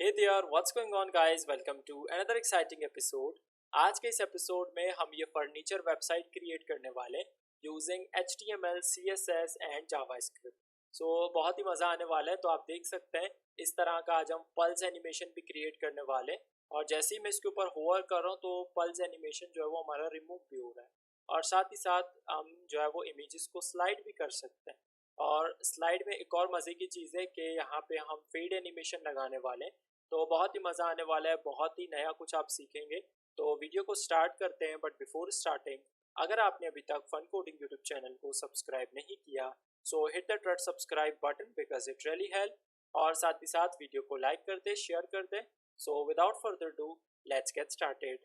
Hey there, what's going on guys? Welcome to another exciting episode. आज के इस episode में हम ये फर्नीचर वेबसाइट क्रिएट करने वाले हैं using HTML, CSS and JavaScript. So बहुत ही मज़ा आने वाला है। तो आप देख सकते हैं इस तरह का आज हम पल्स एनिमेशन भी क्रिएट करने वाले हैं। और जैसे ही मैं इसके ऊपर होवर कर रहा हूँ तो पल्स एनिमेशन जो है वो हमारा रिमूव भी हो रहा है। और साथ ही साथ हम जो है वो इमेजेस को स्लाइड भी कर सकते हैं। और स्लाइड में एक और मज़े की चीज़ है कि यहाँ पे हम फेड एनिमेशन लगाने वाले हैं। तो बहुत ही मज़ा आने वाला है, बहुत ही नया कुछ आप सीखेंगे। तो वीडियो को स्टार्ट करते हैं, बट बिफोर स्टार्टिंग अगर आपने अभी तक फन कोडिंग यूट्यूब चैनल को सब्सक्राइब नहीं किया सो hit the red subscribe button because it really help. और साथ ही साथ वीडियो को लाइक कर दे, शेयर कर दे। So without further do let's get started.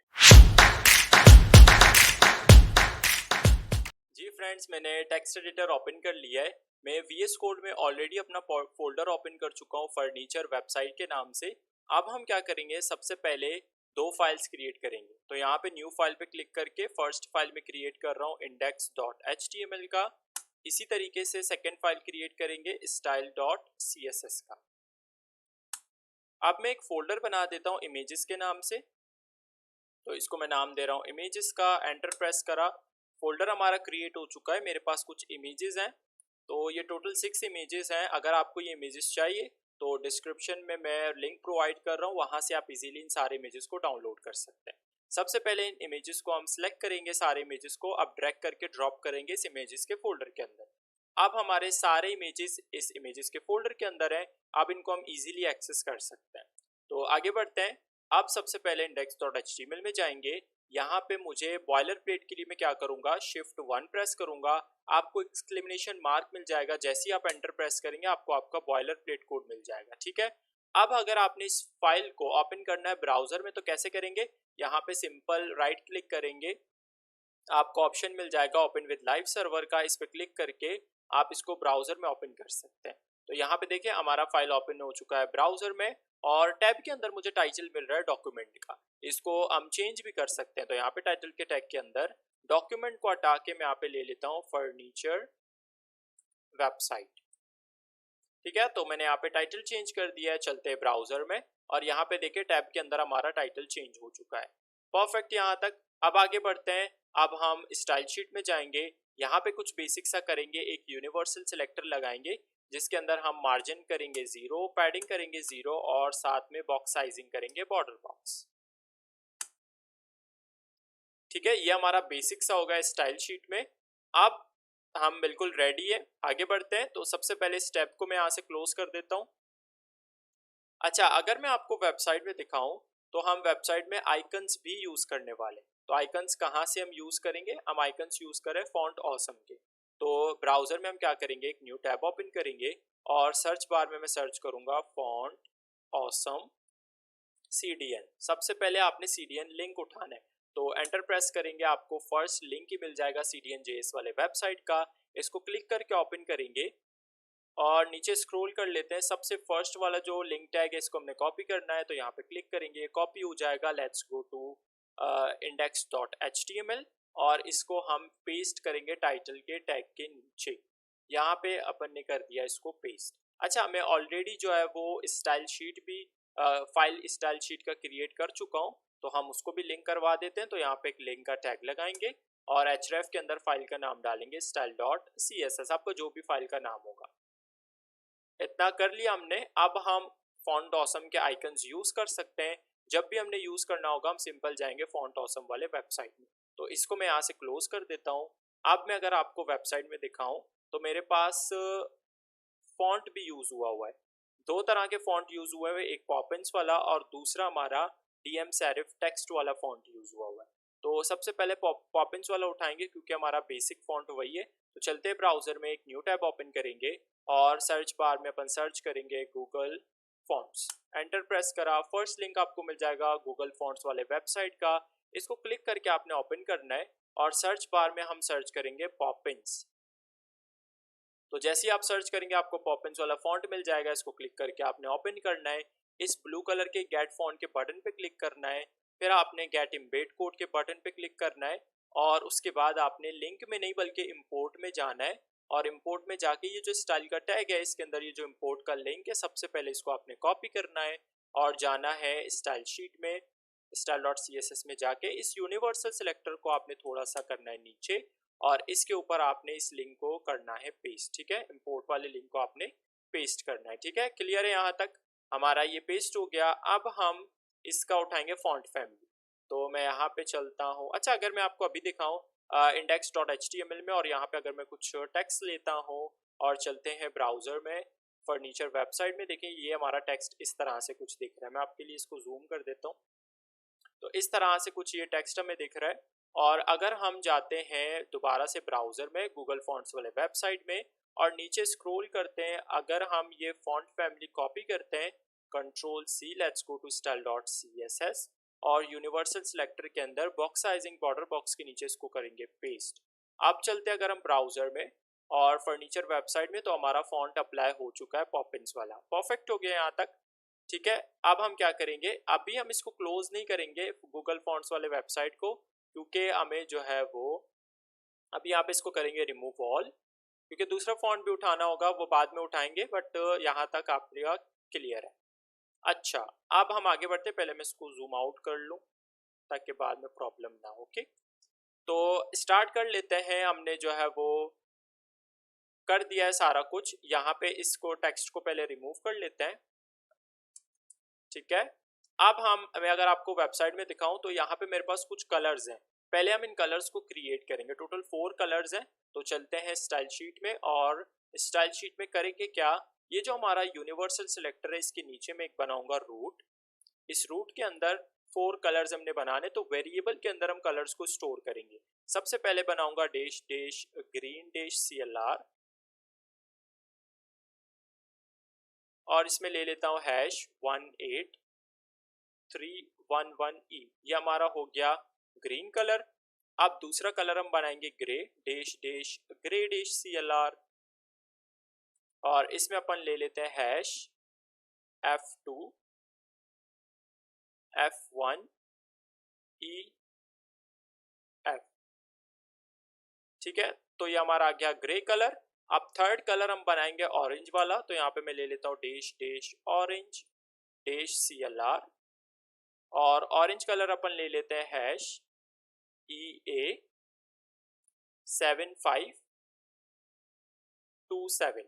जी फ्रेंड्स, मैंने टेक्स्ट एडिटर ओपन कर लिया है। मैं VS कोड में ऑलरेडी अपना फोल्डर ओपन कर चुका हूँ फर्नीचर वेबसाइट के नाम से। अब हम क्या करेंगे, सबसे पहले दो फाइल्स क्रिएट करेंगे। तो यहाँ पे न्यू फाइल पे क्लिक करके फर्स्ट फाइल में क्रिएट कर रहा हूँ index.html का। इसी तरीके से सेकेंड फाइल क्रिएट करेंगे style.css का। अब मैं एक फोल्डर बना देता हूँ इमेजेस के नाम से। तो इसको मैं नाम दे रहा हूँ इमेजेस का। एंटर प्रेस करा, फोल्डर हमारा क्रिएट हो चुका है। मेरे पास कुछ इमेजेस हैं, तो ये टोटल 6 इमेजेस हैं। अगर आपको ये इमेजेस चाहिए तो डिस्क्रिप्शन में मैं लिंक प्रोवाइड कर रहा हूँ, वहाँ से आप इजीली इन सारे इमेजेस को डाउनलोड कर सकते हैं। सबसे पहले इन इमेजेस को हम सिलेक्ट करेंगे, सारे इमेजेस को अब ड्रैग करके ड्रॉप करेंगे इस इमेजेस के फोल्डर के अंदर। अब हमारे सारे इमेजेस इस इमेजेस के फोल्डर के अंदर हैं। अब इनको हम इजीली एक्सेस कर सकते हैं। तो आगे बढ़ते हैं। अब सबसे पहले index.html में जाएंगे। यहाँ पे मुझे बॉयलर प्लेट के लिए मैं क्या करूँगा, Shift 1 प्रेस करूँगा। आपको एक्सक्लेमेशन मार्क मिल जाएगा। जैसे ही आप एंटर प्रेस करेंगे आपको आपका बॉयलर प्लेट कोड मिल जाएगा। ठीक है। अब अगर आपने इस फाइल को ओपन करना है ब्राउजर में तो कैसे करेंगे, यहाँ पे सिंपल राइट क्लिक करेंगे, आपको ऑप्शन मिल जाएगा ओपन विद लाइव सर्वर का। इस पर क्लिक करके आप इसको ब्राउजर में ओपन कर सकते हैं। तो यहाँ पे देखिए हमारा फाइल ओपन हो चुका है ब्राउजर में। और टैब के अंदर मुझे टाइटल मिल रहा है डॉक्यूमेंट का। इसको हम चेंज भी कर सकते हैं। तो यहाँ पे टाइटल के टैग के अंदर डॉक्यूमेंट को हटा के मैं यहाँ पे ले लेता हूँ फर्नीचर वेबसाइट। ठीक है, तो मैंने यहाँ पे टाइटल चेंज कर दिया है। चलते हैं ब्राउजर में और यहाँ पे देखिए टैब के अंदर हमारा टाइटल चेंज हो चुका है। परफेक्ट यहाँ तक। अब आगे बढ़ते हैं। अब हम स्टाइल शीट में जाएंगे। यहाँ पे कुछ बेसिक सा करेंगे, एक यूनिवर्सल सिलेक्टर लगाएंगे जिसके अंदर हम मार्जिन करेंगे 0, पैडिंग करेंगे 0 और साथ में बॉक्स साइजिंग करेंगे बॉर्डर बॉक्स। ठीक है, ये हमारा बेसिक सा होगा स्टाइल शीट में। अब हम बिल्कुल रेडी है, आगे बढ़ते हैं। तो सबसे पहले स्टेप को मैं यहाँ से क्लोज कर देता हूँ। अच्छा, अगर मैं आपको वेबसाइट में दिखाऊं तो हम वेबसाइट में आइकन्स भी यूज करने वाले। तो आइकन्स कहाँ से हम यूज करेंगे, हम आइकन्स यूज करें फॉन्ट ऑसम के। तो ब्राउजर में हम क्या करेंगे, एक न्यू टैब ओपन करेंगे और सर्च बार में मैं सर्च करूंगा फॉन्ट ऑसम CDN। सबसे पहले आपने CDN लिंक उठाना है। तो एंटर प्रेस करेंगे, आपको फर्स्ट लिंक ही मिल जाएगा CDN.js वाले वेबसाइट का। इसको क्लिक करके ओपन करेंगे और नीचे स्क्रॉल कर लेते हैं। सबसे फर्स्ट वाला जो लिंक टैग है इसको हमने कॉपी करना है। तो यहाँ पे क्लिक करेंगे, कॉपी हो जाएगा। लेट्स गो टू index.html और इसको हम पेस्ट करेंगे टाइटल के टैग के नीचे। यहाँ पे अपन ने कर दिया इसको पेस्ट। अच्छा, मैं ऑलरेडी जो है वो स्टाइल शीट भी फाइल स्टाइल शीट का क्रिएट कर चुका हूँ, तो हम उसको भी लिंक करवा देते हैं। तो यहाँ पे एक लिंक का टैग लगाएंगे और href के अंदर फाइल का नाम डालेंगे style.css, आपका जो भी फाइल का नाम होगा। इतना कर लिया हमने। अब हम फॉन्ट ऑसम के आइकन्स यूज कर सकते हैं। जब भी हमने यूज करना होगा हम सिंपल जाएंगे फॉन्ट ऑसम वाले वेबसाइट में। तो इसको मैं यहाँ से क्लोज कर देता हूँ। अब मैं अगर आपको वेबसाइट में दिखाऊं तो मेरे पास फॉन्ट भी यूज हुआ है। दो तरह के फॉन्ट यूज हुए हैं, एक पॉपिंस वाला और दूसरा हमारा DM सेरिफ टेक्स्ट वाला फॉन्ट यूज हुआ है। तो सबसे पहले पॉपिंस वाला उठाएंगे क्योंकि हमारा बेसिक फॉन्ट वही है। तो चलते ब्राउजर में एक न्यू टैब ओपन करेंगे और सर्च बार में अपन सर्च करेंगे गूगल फॉन्ट्स। एंटर प्रेस करा, फर्स्ट लिंक आपको मिल जाएगा गूगल फॉन्ट्स वाले वेबसाइट का। इसको क्लिक करके आपने ओपन करना है और सर्च बार में हम सर्च करेंगे पॉपिंस। तो जैसे ही आप सर्च करेंगे आपको पॉपिंस वाला फॉन्ट मिल जाएगा। इसको क्लिक करके आपने ओपन करना है। इस ब्लू कलर के गेट फॉन्ट के बटन पे क्लिक करना है। फिर आपने गेट इम्बेड कोड के बटन पे क्लिक करना है और उसके बाद आपने लिंक में नहीं बल्कि इंपोर्ट में जाना है। और इंपोर्ट में जाके ये जो स्टाइल का टैग है इसके अंदर ये जो इंपोर्ट का लिंक है सबसे पहले इसको आपने कॉपी करना है। और जाना है स्टाइल शीट में, style dot C S S में जाके इस यूनिवर्सल सिलेक्टर को आपने थोड़ा सा करना है नीचे और इसके ऊपर आपने इस लिंक को करना है पेस्ट। ठीक है, इंपोर्ट वाले लिंक को आपने पेस्ट करना है। ठीक है, क्लियर है यहाँ तक? हमारा ये पेस्ट हो गया। अब हम इसका उठाएंगे फॉन्ट फैमिली। तो मैं यहाँ पे चलता हूँ। अच्छा, अगर मैं आपको अभी दिखाऊँ index.html में और यहाँ पे अगर मैं कुछ टेक्स्ट लेता हूँ और चलते हैं ब्राउजर में फर्नीचर वेबसाइट में, देखें ये हमारा टेक्स्ट इस तरह से कुछ दिख रहा है। मैं आपके लिए इसको जूम कर देता हूँ। तो इस तरह से कुछ ये टेक्स्ट हमें दिख रहा है। और अगर हम जाते हैं दोबारा से ब्राउजर में गूगल फॉन्ट्स वाले वेबसाइट में और नीचे स्क्रॉल करते हैं, अगर हम ये फॉन्ट फैमिली कॉपी करते हैं control C, let's go to style dot C S S और यूनिवर्सल सिलेक्टर के अंदर बॉक्स साइजिंग बॉर्डर बॉक्स के नीचे इसको करेंगे पेस्ट। अब चलते हैं अगर हम ब्राउजर में और फर्नीचर वेबसाइट में, तो हमारा फॉन्ट अप्लाई हो चुका है पॉपिंस वाला। परफेक्ट हो गया यहाँ तक। ठीक है, अब हम क्या करेंगे, अभी हम इसको क्लोज नहीं करेंगे गूगल फॉन्ट्स वाले वेबसाइट को, क्योंकि हमें जो है वो अभी यहाँ पे इसको करेंगे रिमूव ऑल, क्योंकि दूसरा फॉन्ट भी उठाना होगा, वो बाद में उठाएंगे, बट यहाँ तक आपका क्लियर है। अच्छा, अब हम आगे बढ़ते, पहले मैं इसको जूम आउट कर लूँ ताकि बाद में प्रॉब्लम ना हो। ओके, तो स्टार्ट कर लेते हैं। हमने जो है वो कर दिया है सारा कुछ। यहाँ पे इसको टेक्स्ट को पहले रिमूव कर लेते हैं। ठीक है, अब मैं अगर आपको वेबसाइट में दिखाऊं तो यहाँ पे मेरे पास कुछ कलर्स हैं। पहले हम इन कलर्स को क्रिएट करेंगे। टोटल 4 कलर्स हैं। तो चलते हैं स्टाइल शीट में और स्टाइल शीट में करेंगे क्या, ये जो हमारा यूनिवर्सल सिलेक्टर है इसके नीचे में एक बनाऊंगा रूट। इस रूट के अंदर 4 कलर्स हमने बनाने, तो वेरिएबल के अंदर हम कलर्स को स्टोर करेंगे। सबसे पहले बनाऊंगा dash dash green dash CLR और इसमें ले लेता हूँ #18311E। ये हमारा हो गया ग्रीन कलर। अब दूसरा कलर हम बनाएंगे grey dash dash grey dash CLR और इसमें अपन ले लेते हैं #F2 F1EF। ठीक है, तो ये हमारा आ गया ग्रे कलर। अब थर्ड कलर हम बनाएंगे ऑरेंज वाला, तो यहाँ पे मैं ले लेता हूँ dash dash orange dash CLR और ऑरेंज कलर अपन ले लेते हैं EA7527।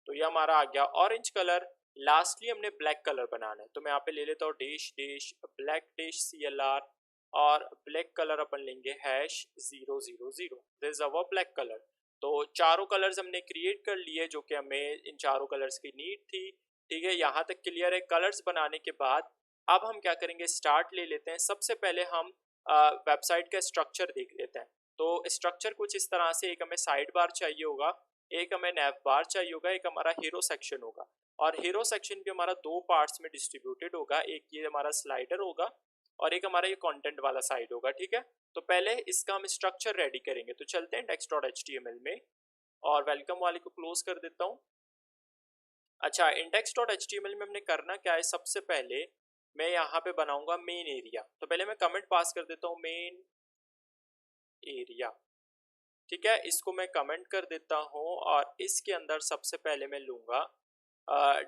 तो ये हमारा आ गया ऑरेंज कलर। लास्टली हमने ब्लैक कलर बनाना है, तो मैं यहाँ पे ले लेता हूँ dash dash black dash CLR और ब्लैक कलर अपन लेंगे #000। This is our black colour. तो चारों कलर्स हमने क्रिएट कर लिए जो कि हमें इन चारों कलर्स की नीड थी। ठीक है, यहाँ तक क्लियर है। कलर्स बनाने के बाद अब हम क्या करेंगे, स्टार्ट ले लेते हैं। सबसे पहले हम वेबसाइट का स्ट्रक्चर देख लेते हैं। तो स्ट्रक्चर कुछ इस तरह से, एक हमें साइड बार चाहिए होगा, एक हमें नैव बार चाहिए होगा, एक हमारा हीरो सेक्शन होगा। और हीरो सेक्शन भी हमारा 2 पार्ट्स में डिस्ट्रीब्यूटेड होगा, एक ये हमारा स्लाइडर होगा और एक हमारा ये कंटेंट वाला साइड होगा। ठीक है, तो पहले इसका हम स्ट्रक्चर रेडी करेंगे। तो चलते हैं index.html में और वेलकम वाले को क्लोज कर देता हूँ। अच्छा, index.html में हमने करना क्या है, सबसे पहले मैं यहाँ पे बनाऊंगा मेन एरिया। तो पहले मैं कमेंट पास कर देता हूँ मेन एरिया। ठीक है, इसको मैं कमेंट कर देता हूँ और इसके अंदर सबसे पहले मैं लूँगा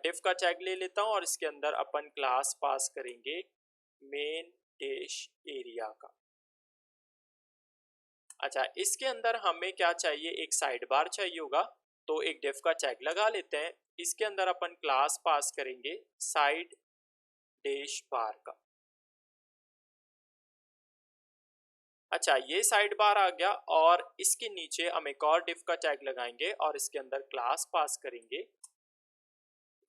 डिफ का टैग ले लेता हूँ और इसके अंदर अपन क्लास पास करेंगे मेन डैश एरिया का। अच्छा, इसके अंदर हमें क्या चाहिए, एक साइड बार चाहिए होगा, तो एक डिफ का टैग लगा लेते हैं। इसके अंदर अपन क्लास पास करेंगे साइड डैश बार का। अच्छा, ये साइड बार आ गया और इसके नीचे हम एक और डिफ का टैग लगाएंगे और इसके अंदर क्लास पास करेंगे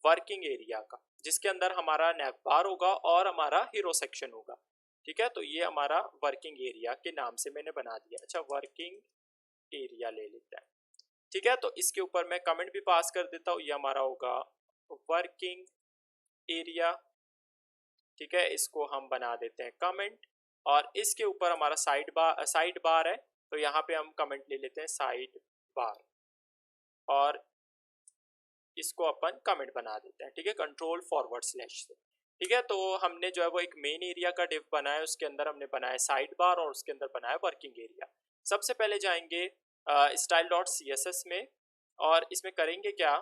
वर्किंग एरिया का, जिसके अंदर हमारा नैव बार होगा और हमारा हीरो सेक्शन होगा। ठीक है, तो ये हमारा वर्किंग एरिया के नाम से मैंने बना दिया। अच्छा, वर्किंग एरिया ले लेते हैं। ठीक है, तो इसके ऊपर मैं कमेंट भी पास कर देता हूँ, ये हमारा होगा वर्किंग एरिया। ठीक है, इसको हम बना देते हैं कमेंट और इसके ऊपर हमारा साइड बार है, तो यहाँ पे हम कमेंट ले लेते हैं साइड बार और इसको अपन कमेंट बना देते हैं। ठीक है, कंट्रोल// से। ठीक है, तो हमने जो है वो एक मेन एरिया का डिव बनाया, उसके अंदर हमने बनाया साइड बार और उसके अंदर बनाया वर्किंग एरिया। सबसे पहले जाएंगे style.css में और इसमें करेंगे क्या,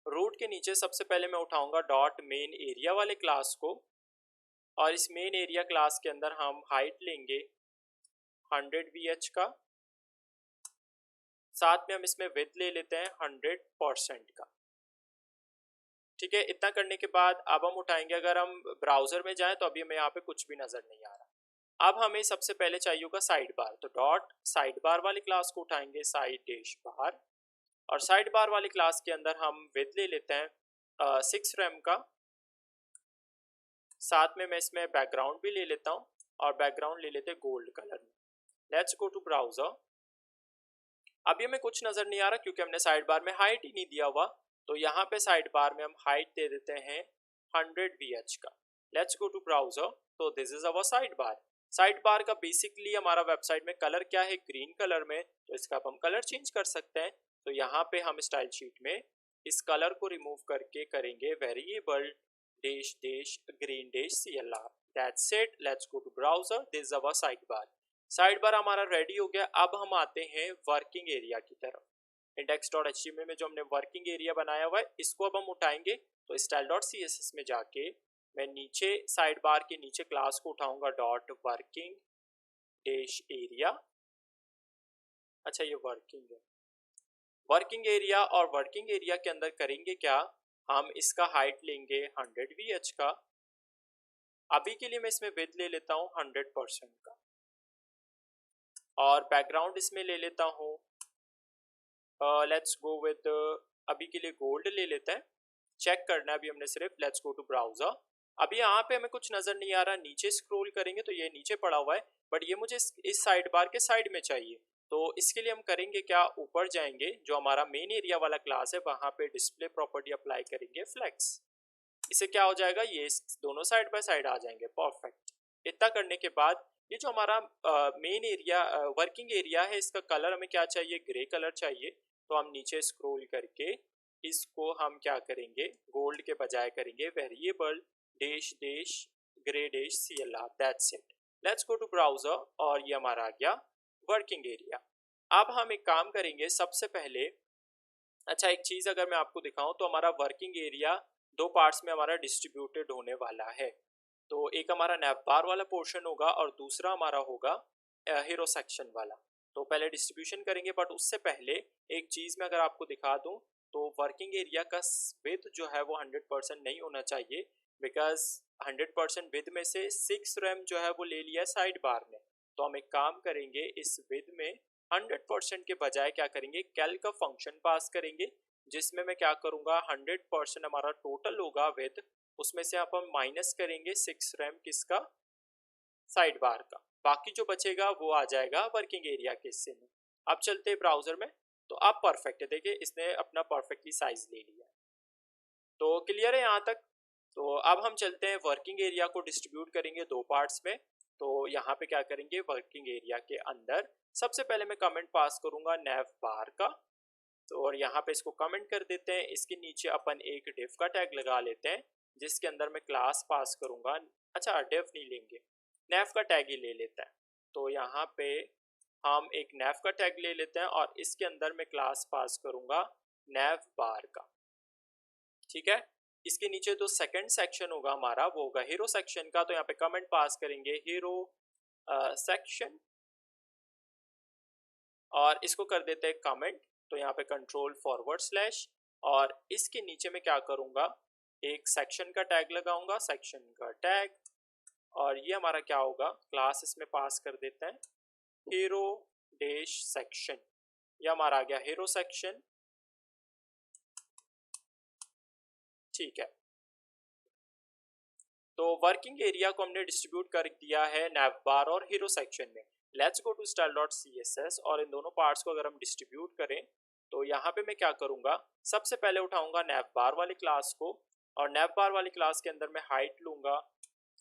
रूट के नीचे सबसे पहले मैं उठाऊंगा डॉट मेन एरिया वाले क्लास को, और इस मेन एरिया क्लास के अंदर हम हाइट लेंगे 100 VH का, साथ में हम इसमें विड्थ ले लेते हैं 100% का। ठीक है, इतना करने के बाद अब हम उठाएंगे, अगर हम ब्राउजर में जाएं तो अभी हमें यहाँ पे कुछ भी नजर नहीं आ रहा। अब हमें सबसे पहले चाहिए होगा साइड बार, तो डॉट साइड बार वाली क्लास को उठाएंगे साइड डैश बार, और साइड बार वाली क्लास के अंदर हम विड्थ ले लेते हैं 6 रैम का, साथ में मैं इसमें बैकग्राउंड भी ले लेता हूँ, और बैकग्राउंड ले लेते हैं गोल्ड कलर में। Let's go to browser. अभी हमें कुछ नजर नहीं आ रहा क्योंकि हमने साइड बार में हाइट ही नहीं दिया हुआ, तो यहाँ पे साइड बार में हम हाइट दे देते हैं 100 VH का। Let's go to browser. तो this is our side bar. Side bar का बेसिकली हमारा वेबसाइट में कलर क्या है, ग्रीन कलर में, तो इसका अब हम कलर चेंज कर सकते हैं। तो यहाँ पे हम स्टाइल शीट में इस कलर को रिमूव करके करेंगे variable dash dash green dash CLR। That's it. Let's go to browser. This is our side bar. Side bar हमारा रेडी हो गया। अब हम आते हैं वर्किंग एरिया की तरफ। index.html में जो हमने वर्किंग एरिया बनाया हुआ है इसको अब हम उठाएंगे। तो style.css में जाके मैं नीचे साइड बार के नीचे क्लास को उठाऊंगा डॉट वर्किंग डैश एरिया। अच्छा, ये वर्किंग है। वर्किंग एरिया, और वर्किंग एरिया के अंदर करेंगे क्या, हम इसका हाइट लेंगे 100 VH का। अभी के लिए मैं इसमें विड्थ ले लेता हूँ 100% का, और बैकग्राउंड इसमें ले लेता हूँ लेट्स गो विद, अभी के लिए गोल्ड ले लेते हैं। चेक करना है अभी हमने सिर्फ। Let's go to browser. अभी यहाँ पे हमें कुछ नजर नहीं आ रहा, नीचे स्क्रॉल करेंगे तो ये नीचे पड़ा हुआ है, बट ये मुझे इस साइड बार के साइड में चाहिए। तो इसके लिए हम करेंगे क्या, ऊपर जाएंगे, जो हमारा मेन एरिया वाला क्लास है वहां पे डिस्प्ले प्रॉपर्टी अप्लाई करेंगे फ्लेक्स। इससे क्या हो जाएगा, ये दोनों साइड बाय साइड आ जाएंगे। परफेक्ट। इतना करने के बाद ये जो हमारा मेन एरिया वर्किंग एरिया है, इसका कलर हमें क्या चाहिए, ग्रे कलर चाहिए। तो हम नीचे स्क्रॉल करके इसको हम क्या करेंगे, गोल्ड के बजाय करेंगे variable dash dash grey dash CLR। That's it. Let's go to browser, और ये हमारा आ गया वर्किंग एरिया। अब हम एक काम करेंगे सबसे पहले। अच्छा, एक चीज अगर मैं आपको दिखाऊं तो हमारा वर्किंग एरिया दो पार्ट्स में हमारा डिस्ट्रीब्यूटेड होने वाला है। तो एक हमारा नैव बार वाला पोर्शन होगा और दूसरा हमारा होगा हीरो सेक्शन वाला। तो पहले डिस्ट्रीब्यूशन करेंगे, बट उससे पहले एक चीज मैं अगर आपको दिखा दूं तो वर्किंग एरिया का विड्थ जो है वो 100% नहीं होना चाहिए, बिकॉज 100% विड्थ में से 6 रैम जो है वो ले लिया साइड बार ने। तो हम एक काम करेंगे, इस विड्थ में 100% के बजाय क्या करेंगे, कैल का फंक्शन पास करेंगे, जिसमें मैं क्या करूंगा, 100% हमारा टोटल होगा विड्थ, उसमें से आप हम माइनस करेंगे 6 रैम किसका, साइड बार का। बाकी जो बचेगा वो आ जाएगा वर्किंग एरिया के हिस्से में। अब चलते हैं ब्राउजर में। तो अब परफेक्ट है, देखिए इसने अपना परफेक्टली साइज ले लिया। तो क्लियर है यहाँ तक। तो अब हम चलते हैं वर्किंग एरिया को डिस्ट्रीब्यूट करेंगे दो पार्ट्स में। तो यहाँ पे क्या करेंगे, वर्किंग एरिया के अंदर सबसे पहले मैं कमेंट पास करूंगा नैव बार का। तो और यहाँ पे इसको कमेंट कर देते हैं। इसके नीचे अपन एक डिफ का टैग लगा लेते हैं, जिसके अंदर मैं क्लास पास करूंगा। अच्छा, डिफ नहीं लेंगे, नैव का टैग ही ले लेते हैं। तो यहाँ पे हम एक नैव का टैग ले लेते हैं और इसके अंदर मैं क्लास पास करूंगा नैव बार का। ठीक है। इसके नीचे जो सेकंड सेक्शन होगा हमारा वो होगा हीरो सेक्शन का। तो यहाँ पे कमेंट पास करेंगे हीरो सेक्शन, और इसको कर देते हैं कमेंट। तो यहाँ पे कंट्रोल/, और इसके नीचे मैं क्या करूंगा, एक सेक्शन का टैग लगाऊंगा, सेक्शन का टैग, और ये हमारा क्या होगा, क्लास इसमें पास कर देते हैं हीरो डैश सेक्शन। ये हमारा आ गया हीरो सेक्शन। ठीक है। तो वर्किंग एरिया को हमने डिस्ट्रीब्यूट कर दिया है नैव बार और हीरो सेक्शन में। लेट्स गो टू style.css, और इन दोनों पार्ट्स को अगर हम डिस्ट्रीब्यूट करें तो यहाँ पे मैं क्या करूंगा, सबसे पहले उठाऊंगा नैव बार वाली क्लास को, और नैव बार वाली क्लास के अंदर मैं हाइट लूंगा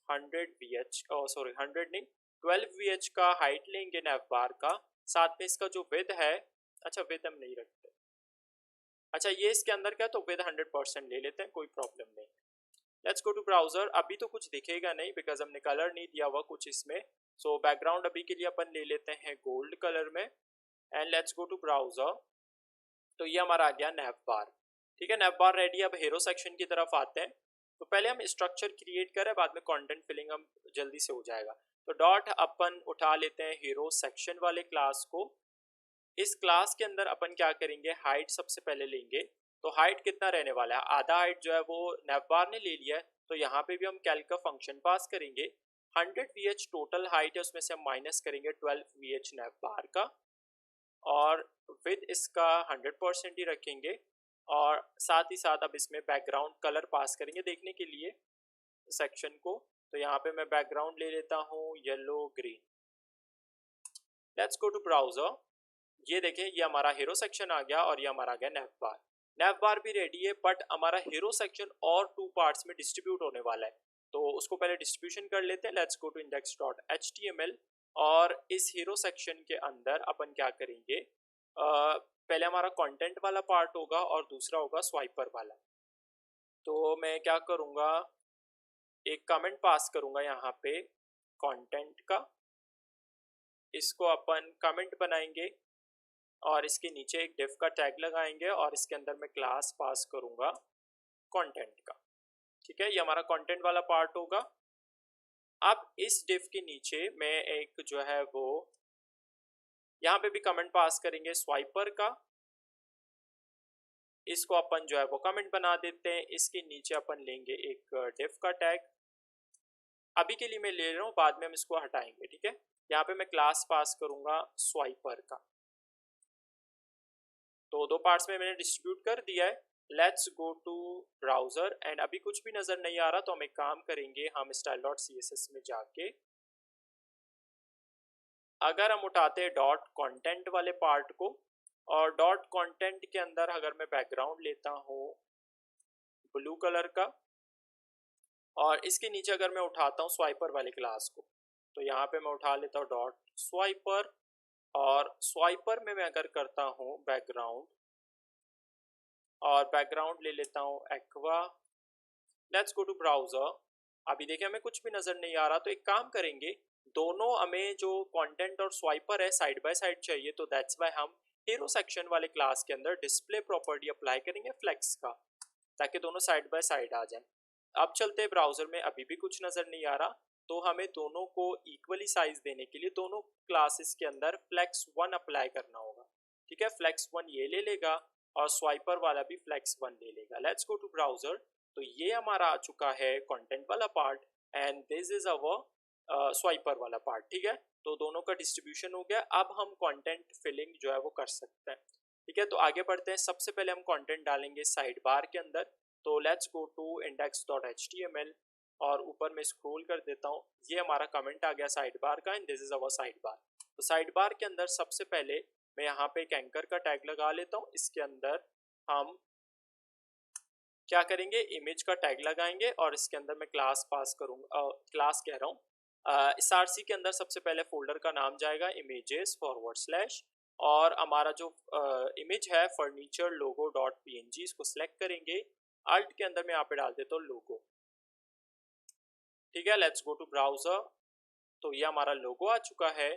100 VH, सॉरी 100 नहीं 12 VH का हाइट लेंगे नैव बार का। साथ में इसका जो विड्थ है, अच्छा विड्थ हम नहीं रखते, अच्छा ये इसके अंदर क्या, तो विड्थ 100% ले लेते हैं, कोई प्रॉब्लम नहीं। Let's go to browser. अभी तो कुछ दिखेगा नहीं बिकॉज हमने कलर नहीं दिया हुआ कुछ इसमें। सो बैकग्राउंड अभी के लिए अपन ले लेते हैं गोल्ड कलर में, and let's go to browser. तो ये हमारा आ गया नैव बार। ठीक है, नैव बार रेडी। अब हीरो सेक्शन की तरफ आते हैं। तो पहले हम स्ट्रक्चर क्रिएट करें, बाद में कंटेंट फिलिंग हम जल्दी से हो जाएगा। तो डॉट अपन उठा लेते हैं हीरो सेक्शन वाले क्लास को। इस क्लास के अंदर अपन क्या करेंगे, हाइट सबसे पहले लेंगे। तो हाइट कितना रहने वाला है, आधा हाइट जो है वो नैवबार ने ले लिया है, तो यहाँ पे भी हम कैल्क का फंक्शन पास करेंगे। 100 VH टोटल हाइट है, उसमें से हम माइनस करेंगे 12 VH नैवबार का, और विद इसका 100% ही रखेंगे। और साथ ही साथ अब इसमें बैकग्राउंड कलर पास करेंगे देखने के लिए सेक्शन को। तो यहाँ पे मैं बैकग्राउंड ले लेता हूँ yellow green. Let's go to browser. ये देखें, ये हमारा हीरो सेक्शन आ गया और ये हमारा आ गया नैव बार। नैव बार भी रेडी है, बट हमारा हीरो सेक्शन और 2 पार्ट्स में डिस्ट्रीब्यूट होने वाला है, तो उसको पहले डिस्ट्रीब्यूशन कर लेते हैं। Let's go to index.html। और इस हीरो सेक्शन के अंदर अपन क्या करेंगे, पहले हमारा कंटेंट वाला पार्ट होगा और दूसरा होगा स्वाइपर वाला। तो मैं क्या करूँगा, एक कमेंट पास करूँगा यहाँ पे कंटेंट का, इसको अपन कमेंट बनाएंगे और इसके नीचे एक डिफ का टैग लगाएंगे और इसके अंदर मैं क्लास पास करूंगा कंटेंट का। ठीक है, ये हमारा कंटेंट वाला पार्ट होगा। अब इस डिफ के नीचे मैं एक जो है वो यहाँ पे भी कमेंट पास करेंगे स्वाइपर का, इसको अपन जो है वो कमेंट बना देते हैं। इसके नीचे अपन लेंगे एक डिफ का टैग, अभी के लिए मैं ले रहा हूँ, बाद में हम इसको हटाएंगे। ठीक है, यहाँ पे मैं क्लास पास करूंगा स्वाइपर का। तो 2 पार्ट्स में मैंने डिस्ट्रीब्यूट कर दिया है। Let's go to browser and अभी कुछ भी नजर नहीं आ रहा, तो हम एक काम करेंगे, हम style.css में जाके अगर हम उठाते हैं डॉट कंटेंट वाले पार्ट को, और डॉट कंटेंट के अंदर अगर मैं बैकग्राउंड लेता हूँ ब्लू कलर का, और इसके नीचे अगर मैं उठाता हूँ स्वाइपर वाले क्लास को, तो यहाँ पे मैं उठा लेता हूँ डॉट स्वाइपर, और स्वाइपर में मैं अगर करता हूँ बैकग्राउंड, और बैकग्राउंड ले लेता हूँ aqua. Let's go to browser. अभी देखिए हमें कुछ भी नजर नहीं आ रहा, तो एक काम करेंगे, दोनों हमें जो कंटेंट और स्वाइपर है साइड बाय साइड चाहिए, तो दैट्स वाई हम हीरो सेक्शन वाले क्लास के अंदर डिस्प्ले प्रॉपर्टी अप्लाई करेंगे फ्लेक्स का, ताकि दोनों साइड बाय साइड आ जाए। अब चलते हैं ब्राउजर में, अभी भी कुछ नजर नहीं आ रहा, तो हमें दोनों को इक्वली साइज देने के लिए दोनों क्लासेस के अंदर फ्लेक्स 1 अप्लाई करना होगा। ठीक है, फ्लेक्स 1 ये ले लेगा और स्वाइपर वाला भी फ्लेक्स 1 ले लेगा। Let's go to browser. तो ये हमारा आ चुका है कंटेंट वाला part and this is our swiper वाला पार्ट। ठीक है, तो दोनों का डिस्ट्रीब्यूशन हो गया। अब हम कंटेंट फिलिंग जो है वो कर सकते हैं। ठीक है, तो आगे बढ़ते हैं। सबसे पहले हम कंटेंट डालेंगे साइड बार के अंदर। तो लेट्स गो टू index.html और ऊपर में स्क्रॉल कर देता हूँ, ये हमारा कमेंट आ गया साइड बार का and this is our side bar. तो साइड बार के अंदर सबसे पहले मैं यहाँ पे एक एंकर का टैग लगा लेता हूँ। इसके अंदर हम क्या करेंगे, इमेज का टैग लगाएंगे और इसके अंदर मैं क्लास पास करूँगा, क्लास कह रहा हूँ, इस आरसी के अंदर सबसे पहले फोल्डर का नाम जाएगा images/, और हमारा जो इमेज है फर्नीचर लोगो डॉट png, इसको सिलेक्ट करेंगे। अल्ट के अंदर मैं यहाँ पे डाल देता हूँ लोगो। ठीक है, लेट्स गो टू ब्राउजर। तो ये हमारा लोगो आ चुका है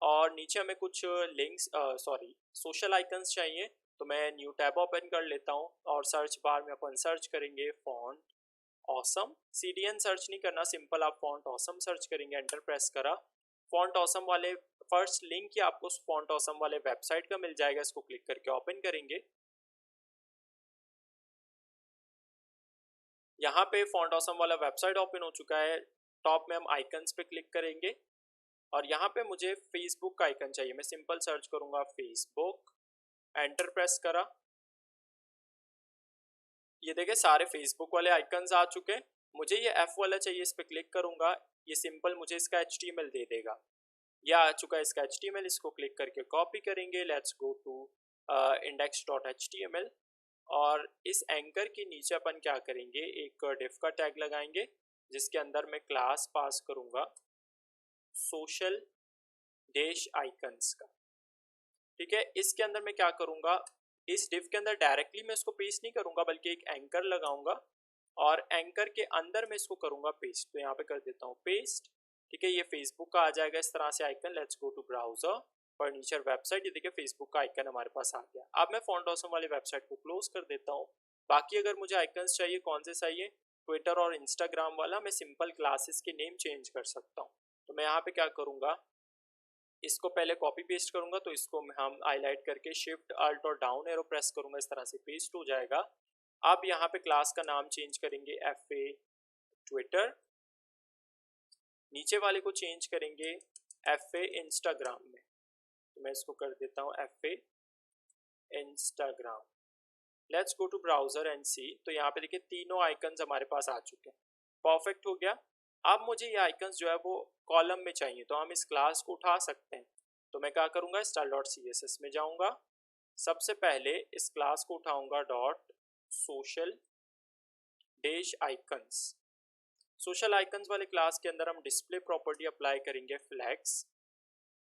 और नीचे हमें कुछ लिंक्स सोशल आइकन्स चाहिए, तो मैं न्यू टैब ओपन कर लेता हूँ और सर्च बार में अपन सर्च करेंगे फॉन्ट ऑसम। CDN सर्च नहीं करना, सिंपल आप फॉन्ट ऑसम सर्च करेंगे, एंटर प्रेस करा। फॉन्ट ऑसम वाले फर्स्ट लिंक ही आपको फॉन्ट ऑसम वाले वेबसाइट का मिल जाएगा, इसको क्लिक करके ओपन करेंगे। यहाँ पे फॉन्ट ऑसम वाला वेबसाइट ओपन हो चुका है। टॉप में हम आइकन्स पे क्लिक करेंगे और यहाँ पे मुझे फेसबुक का आइकन चाहिए। मैं सिंपल सर्च करूँगा फेसबुक, एंटर प्रेस करा। ये देखे सारे फेसबुक वाले आइकन्स आ चुके हैं। मुझे ये F वाला चाहिए, इस पर क्लिक करूँगा, ये सिंपल मुझे इसका HTML दे देगा। यह आ चुका है इसका HTML, इसको क्लिक करके कॉपी करेंगे। लेट्स गो टू index.html और इस एंकर के नीचे अपन क्या करेंगे, एक डिफ का टैग लगाएंगे जिसके अंदर मैं क्लास पास करूँगा सोशल डैश आइकन्स का। ठीक है, इसके अंदर मैं क्या करूँगा, इस डिफ के अंदर डायरेक्टली मैं इसको पेस्ट नहीं करूँगा, बल्कि एक एंकर लगाऊंगा और एंकर के अंदर मैं इसको करूँगा पेस्ट। तो यहाँ पे कर देता हूँ पेस्ट। ठीक है, ये फेसबुक का आ जाएगा इस तरह से icon. Let's go to browser, furniture website. ये देखिए फेसबुक का आइकन हमारे पास आ गया। अब मैं फॉन्ट ऑसम वाली वेबसाइट को क्लोज कर देता हूँ बाकी अगर मुझे आइकन्स चाहिए कौन से चाहिए, ट्विटर और इंस्टाग्राम वाला, मैं सिंपल क्लासेस के नेम चेंज कर सकता हूँ। तो मैं यहाँ पे क्या करूँगा, इसको पहले कॉपी पेस्ट करूँगा, तो इसको हम हाईलाइट करके शिफ्ट अल्ट और डाउन एरो प्रेस करूँगा, इस तरह से पेस्ट हो जाएगा। अब यहाँ पे क्लास का नाम चेंज करेंगे FA ट्विटर, नीचे वाले को चेंज करेंगे FA इंस्टाग्राम में, तो मैं इसको कर देता हूँ FA Instagram. Let's go to browser and see. तो यहाँ पे देखिए तीनों आइकन्स हमारे पास आ चुके हैं, परफेक्ट हो गया। अब मुझे ये आइकन्स जो है वो कॉलम में चाहिए, तो हम इस क्लास को उठा सकते हैं। तो मैं क्या करूँगा, style.css में जाऊँगा, सबसे पहले इस क्लास को उठाऊँगा dot social dash icons. Social icons वाले क्लास के अंदर हम डिस्प्ले प्रॉपर्टी अप्लाई करेंगे फ्लैक्स,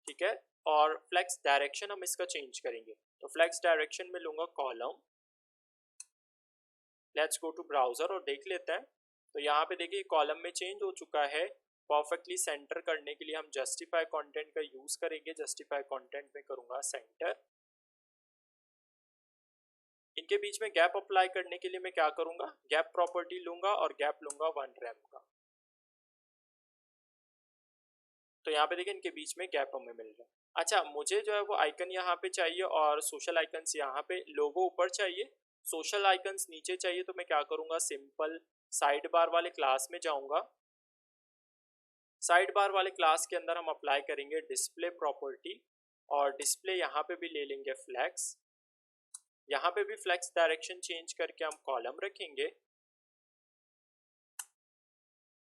ठीक है, और फ्लैक्स डायरेक्शन हम इसका चेंज करेंगे। तो फ्लैक्स डायरेक्शन में लूँगा column. Let's go to browser और देख लेते हैं। तो यहाँ पे देखिए कॉलम में चेंज हो चुका है। परफेक्टली सेंटर करने के लिए हम जस्टिफाई कंटेंट का यूज करेंगे। जस्टिफाई कंटेंट में करूँगा सेंटर। इनके बीच में गैप अप्लाई करने के लिए मैं क्या करूँगा, गैप प्रॉपर्टी लूँगा और गैप लूँगा 1 rem का। तो यहाँ पे देखिए इनके बीच में गैप हमें मिल रहा है। अच्छा, मुझे जो है वो आइकन यहाँ पे चाहिए और सोशल आइकन्स यहाँ पे, लोगो ऊपर चाहिए, सोशल आइकन्स नीचे चाहिए। तो मैं क्या करूँगा, सिंपल साइड बार वाले क्लास में जाऊँगा। साइड बार वाले क्लास के अंदर हम अप्लाई करेंगे डिस्प्ले प्रॉपर्टी और डिस्प्ले यहाँ पे भी ले लेंगे फ्लैक्स। यहाँ पे भी फ्लैक्स डायरेक्शन चेंज करके हम कॉलम रखेंगे।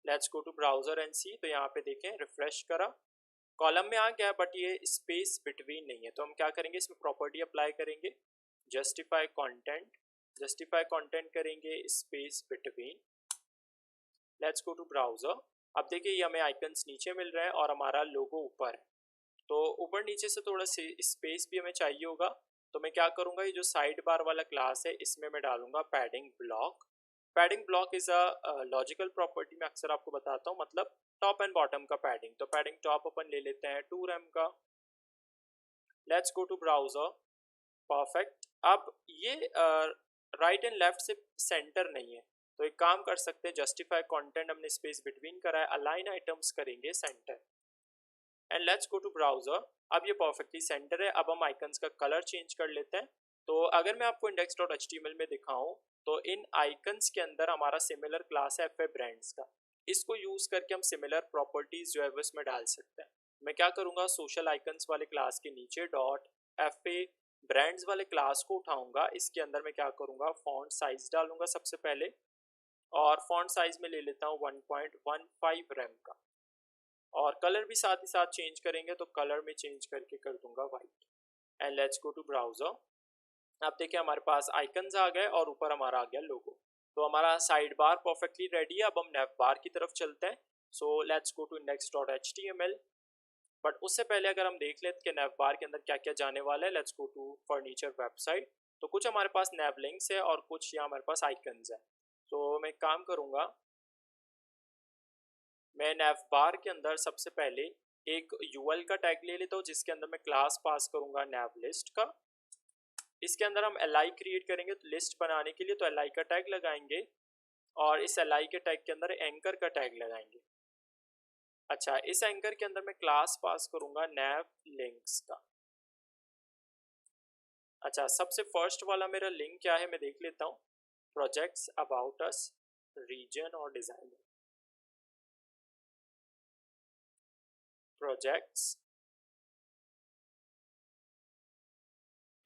Let's go to browser and see. तो यहाँ पे देखें, रिफ्रेश करा, कॉलम में आ गया, बट ये स्पेस बिटवीन नहीं है। तो हम क्या करेंगे, इसमें प्रॉपर्टी अप्लाई करेंगे जस्टिफाई कंटेंट। जस्टिफाई कंटेंट करेंगे space between. Let's go to browser. अब देखिए ये हमें आइकन्स नीचे मिल रहे हैं और हमारा लोगो ऊपर है। तो ऊपर नीचे से थोड़ा स्पेस भी हमें चाहिए होगा। तो मैं क्या करूँगा, ये जो साइड बार वाला क्लास है इसमें मैं डालूंगा padding block. Padding block is a logical property, मैं अक्सर आपको बताता हूँ, मतलब टॉप एंड बॉटम का पैडिंग। तो पैडिंग टॉप अपन ले लेते हैं 2 rem का। Let's go to browser, perfect. अब ये राइट एंड लेफ्ट से सेंटर नहीं है, तो एक काम कर सकते हैं, जस्टिफाई कंटेंट हमने स्पेस बिटवीन करा है, अलाइन आइटम्स करेंगे centre and let's go to browser. अब ये परफेक्टली सेंटर है। अब हम आइकन्स का कलर चेंज कर लेते हैं। तो अगर मैं आपको index.html में दिखाऊं तो इन आइकन्स के अंदर हमारा सिमिलर क्लास है FA ब्रांड्स का। इसको यूज करके हम सिमिलर प्रॉपर्टीज जो है वो इसमें डाल सकते हैं। मैं क्या करूँगा, सोशल आइकन्स वाले क्लास के नीचे डॉट FA ब्रांड्स वाले क्लास को उठाऊंगा। इसके अंदर मैं क्या करूँगा, फॉन्ट साइज डालूंगा सबसे पहले, और फॉन्ट साइज में ले लेता हूँ 1.15 rem का, और कलर भी साथ ही साथ चेंज करेंगे। तो कलर में चेंज करके कर दूंगा white and let's go to browser. आप देखिए हमारे पास आइकन्स आ गए और ऊपर हमारा आ गया लोगो। तो हमारा साइड बार परफेक्टली रेडी है। अब हम नेव बार की तरफ चलते हैं। So let's go to index.html। But उससे पहले अगर हम देख लेते कि नेव बार के अंदर क्या क्या जाने वाला है, let's go to furniture website. तो कुछ हमारे पास नेव लिंक्स है और कुछ यहाँ हमारे पास आइकन्स है। तो मैं काम करूँगा, मैं नेव बार के अंदर सबसे पहले एक यूएल का टैग ले लेता हूँ, जिसके अंदर मैं क्लास पास करूँगा नेव लिस्ट का। इसके अंदर हम li क्रिएट करेंगे, तो लिस्ट बनाने के लिए तो li का टैग लगाएंगे, और इस li के टैग के अंदर एंकर का टैग लगाएंगे। अच्छा, इस एंकर के अंदर मैं क्लास पास करूँगा नेव लिंक्स का। अच्छा, सबसे फर्स्ट वाला मेरा लिंक क्या है मैं देख लेता हूँ, प्रोजेक्ट्स, अबाउट अस, रीजन और डिजाइनर। प्रोजेक्ट्स,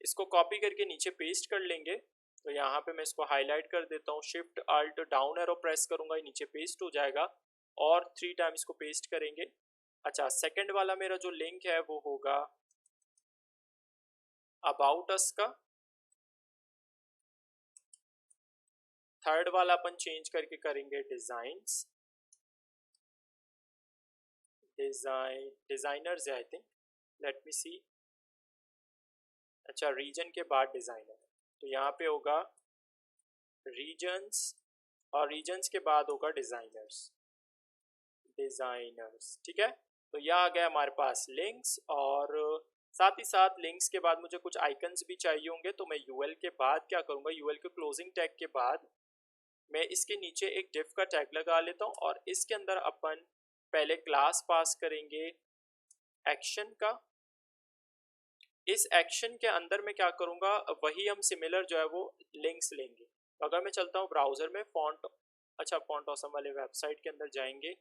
इसको कॉपी करके नीचे पेस्ट कर लेंगे। तो यहाँ पे मैं इसको हाईलाइट कर देता हूँ, shift alt down arrow press करूँगा, नीचे पेस्ट हो जाएगा, और 3 टाइम इसको पेस्ट करेंगे। अच्छा, सेकंड वाला मेरा जो लिंक है वो होगा अबाउट अस का। थर्ड वाला अपन चेंज करके करेंगे डिजाइन्स, डिजाइनर्स है आई थिंक, लेट मी सी। अच्छा, रीजन के बाद डिजाइनर, तो यहाँ पे होगा रीजन्स, और रीजन्स के बाद होगा डिजाइनर्स। ठीक है। तो यह आ गया हमारे पास लिंक्स, और साथ ही साथ लिंक्स के बाद मुझे कुछ आइकन्स भी चाहिए होंगे, तो मैं यूएल के बाद क्या करूँगा, यूएल के क्लोजिंग टैग के बाद मैं इसके नीचे एक डिफ का टैग लगा लेता हूँ और इसके अंदर अपन पहले क्लास पास करेंगे एक्शन का। इस एक्शन के अंदर मैं क्या करूँगा, वही हम सिमिलर जो है वो लिंक्स लेंगे। तो अगर मैं चलता हूँ ब्राउज़र में फॉन्ट ऑसम वाले वेबसाइट के अंदर जाएंगे,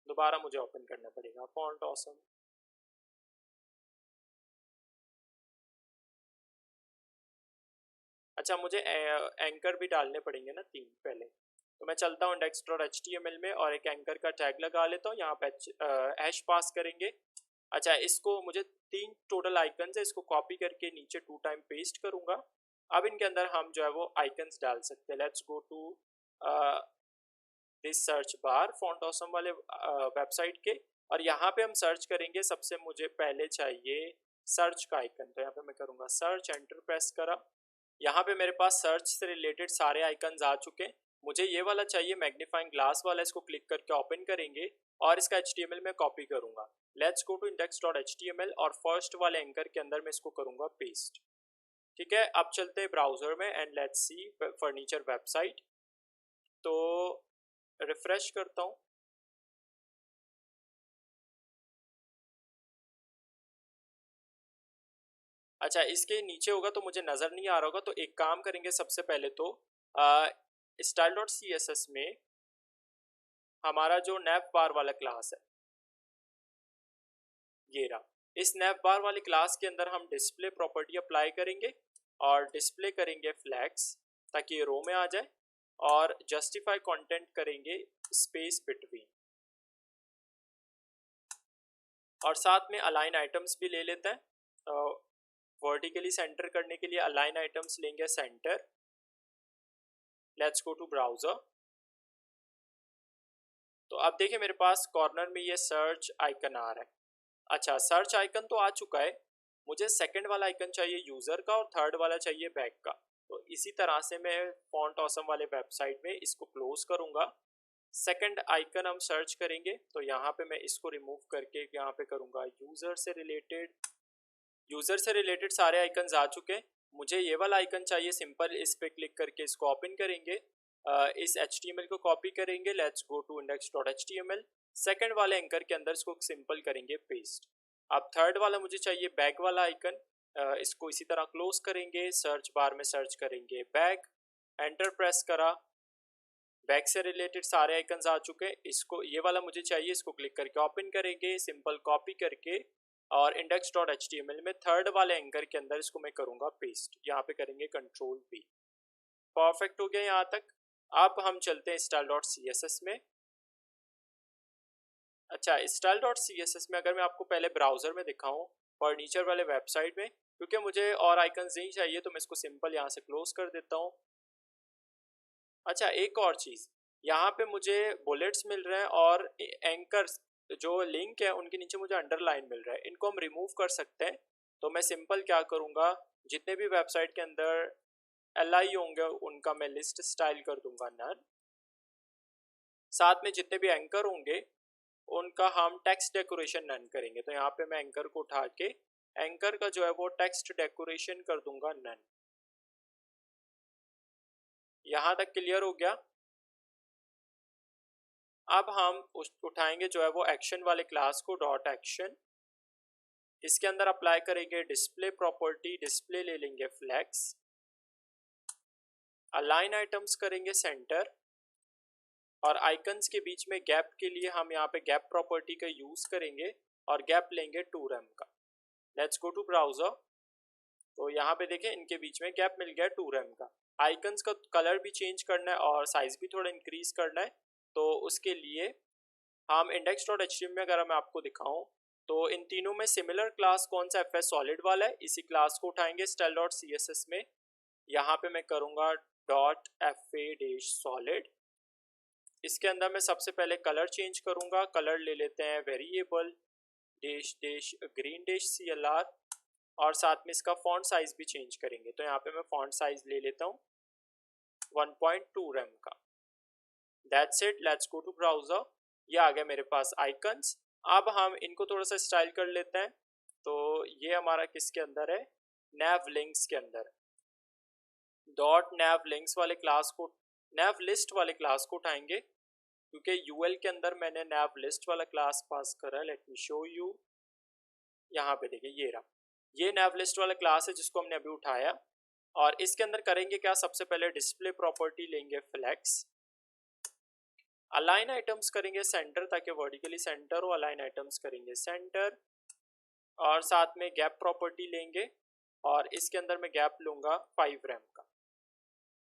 दोबारा मुझे ओपन करना पड़ेगा फॉन्ट ऑसम। अच्छा, मुझे एंकर भी डालने पड़ेंगे ना 3 पहले। तो मैं चलता हूँ index.html में और एक एंकर का टैग लगा लेता हूँ। यहाँ पे हैश पास करेंगे। अच्छा, इसको मुझे 3 टोटल आइकन्स है, इसको कॉपी करके नीचे 2 टाइम पेस्ट करूँगा। अब इनके अंदर हम जो है वो आइकन्स डाल सकते हैं। Let's go to this search bar font awesome वाले वेबसाइट के, और यहाँ पे हम सर्च करेंगे। सबसे मुझे पहले चाहिए सर्च का आइकन, तो यहाँ पे मैं करूँगा सर्च, एंटर प्रेस करा। यहाँ पे मेरे पास सर्च से रिलेटेड सारे आइकन्स आ चुके हैं। मुझे ये वाला चाहिए मैग्नीफाइंग ग्लास वाला, इसको क्लिक करके ओपन करेंगे और इसका HTML में कॉपी करूँगा। लेट्स गो टू index.html और फर्स्ट वाले एंकर के अंदर मैं इसको करूँगा पेस्ट। ठीक है, अब चलते हैं ब्राउज़र में and let's see furniture website. तो रिफ्रेश करता हूँ। अच्छा, इसके नीचे होगा तो मुझे नज़र नहीं आ रहा होगा, तो एक काम करेंगे। सबसे पहले तो style.css में हमारा जो नैव बार वाला क्लास है, ये रहा। इस नैव बार वाले क्लास के अंदर हम डिस्प्ले प्रॉपर्टी अप्लाई करेंगे और डिस्प्ले करेंगे फ्लैग्स ताकि ये रो में आ जाए, और जस्टिफाई कंटेंट करेंगे स्पेस बिटवीन, और साथ में अलाइन आइटम्स भी ले लेते हैं। वर्टिकली सेंटर करने के लिए अलाइन आइटम्स लेंगे center. Let's go to browser. तो अब देखिए मेरे पास कॉर्नर में ये सर्च आइकन आ रहा है। अच्छा, सर्च आइकन तो आ चुका है, मुझे सेकंड वाला आइकन चाहिए यूज़र का और थर्ड वाला चाहिए बैक का। तो इसी तरह से मैं फॉन्ट ऑसम वाले वेबसाइट में इसको क्लोज करूँगा। सेकंड आइकन हम सर्च करेंगे, तो यहाँ पे मैं इसको रिमूव करके यहाँ पे करूँगा यूज़र से रिलेटेड सारे आइकन्स आ चुके हैं। मुझे ये वाला आइकन चाहिए सिंपल, इस पर क्लिक करके इसको ओपन करेंगे। इस HTML को कॉपी करेंगे। Let's go to index.html। Second वाले एंकर के अंदर इसको सिंपल करेंगे पेस्ट। अब थर्ड वाला मुझे चाहिए बैक वाला आइकन, इसको इसी तरह क्लोज करेंगे। सर्च बार में सर्च करेंगे बैक, एंटर प्रेस करा। बैक से रिलेटेड सारे आइकन्स आ चुके हैं। इसको ये वाला मुझे चाहिए, इसको क्लिक करके ओपन करेंगे सिंपल कॉपी करके, और index.html में थर्ड वाले एंकर के अंदर इसको मैं करूँगा पेस्ट। यहाँ पे करेंगे Ctrl+V। परफेक्ट हो गया यहाँ तक। अब हम चलते हैं style.css में। अच्छा, style.css में अगर मैं आपको पहले ब्राउज़र में दिखाऊं फर्नीचर वाले वेबसाइट में, क्योंकि मुझे और आइकन्स नहीं चाहिए, तो मैं इसको सिंपल यहाँ से क्लोज कर देता हूँ। अच्छा, एक और चीज़, यहाँ पे मुझे बुलेट्स मिल रहे हैं और एंकर्स जो लिंक है उनके नीचे मुझे अंडरलाइन मिल रहा है। इनको हम रिमूव कर सकते हैं। तो मैं सिंपल क्या करूँगा, जितने भी वेबसाइट के अंदर LI होंगे उनका मैं लिस्ट स्टाइल कर दूंगा नन। साथ में जितने भी एंकर होंगे उनका हम टेक्स्ट डेकोरेशन नन करेंगे। तो यहाँ पे मैं एंकर को उठा के एंकर का जो है वो टेक्स्ट डेकोरेशन कर दूंगा नन। यहाँ तक क्लियर हो गया। अब हम उठाएंगे जो है वो एक्शन वाले क्लास को, डॉट एक्शन। इसके अंदर अप्लाई करेंगे डिस्प्ले प्रॉपर्टी, डिस्प्ले ले लेंगे फ्लैग्स, अलाइन आइटम्स करेंगे सेंटर, और आइकन्स के बीच में गैप के लिए हम यहाँ पे गैप प्रॉपर्टी का यूज़ करेंगे और गैप लेंगे 2 rem का। Let's go to browser. तो यहाँ पे देखें इनके बीच में गैप मिल गया 2 rem का। आइकन्स का कलर भी चेंज करना है और साइज़ भी थोड़ा इंक्रीज करना है। तो उसके लिए हम index.html में अगर मैं आपको दिखाऊं तो इन तीनों में सिमिलर क्लास कौन सा FS सॉलिड वाला है, इसी क्लास को उठाएंगे style.css में। यहाँ पे मैं करूँगा .fa-solid। इसके अंदर मैं सबसे पहले कलर चेंज करूँगा। कलर ले लेते हैं वेरिएबल -ग्रीन-CLR, और साथ में इसका फॉन्ट साइज भी चेंज करेंगे। तो यहाँ पे मैं फॉन्ट साइज ले लेता हूँ 1.2 rem का। That's it. Let's go to browser. ये आ गया मेरे पास आइकन्स। अब हम इनको थोड़ा सा स्टाइल कर लेते हैं। तो ये हमारा किसके अंदर है, nav links के अंदर। डॉट nav links वाले क्लास को, nav list वाले क्लास को उठाएंगे, क्योंकि यूएल के अंदर मैंने nav list वाला क्लास पास करा। लेट मी शो यू, यहाँ पे देखिए ये रहा, ये nav list वाला क्लास है जिसको हमने अभी उठाया। और इसके अंदर करेंगे क्या, सबसे पहले डिस्प्ले प्रॉपर्टी लेंगे फ्लेक्स, अलाइन आइटम्स करेंगे सेंटर ताकि वर्टिकली सेंटर हो, अलाइन आइटम्स करेंगे सेंटर, और साथ में गैप प्रॉपर्टी लेंगे और इसके अंदर मैं गैप लूंगा 5 रैम का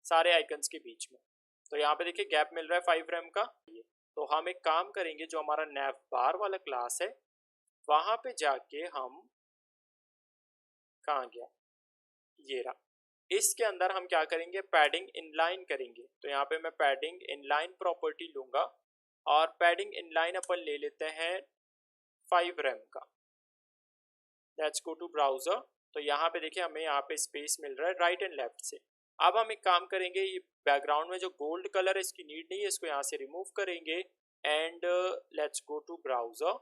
सारे आइकन्स के बीच में। तो यहाँ पे देखिए गैप मिल रहा है 5 रैम का। तो हम एक काम करेंगे, जो हमारा nav bar वाला क्लास है वहां पे जाके हम, कहाँ गया, ये रहा, इसके अंदर हम क्या करेंगे, पैडिंग इनलाइन करेंगे। तो यहाँ पे मैं पैडिंग इनलाइन प्रॉपर्टी लूंगा और पैडिंग इनलाइन अपन ले लेते हैं 5 रैम का। Let's go to browser. तो यहाँ पे देखिए हमें यहाँ पे स्पेस मिल रहा है राइट एंड लेफ्ट से। अब हम एक काम करेंगे, ये बैकग्राउंड में जो गोल्ड कलर है इसकी नीड नहीं है, इसको यहाँ से रिमूव करेंगे and let's go to browser.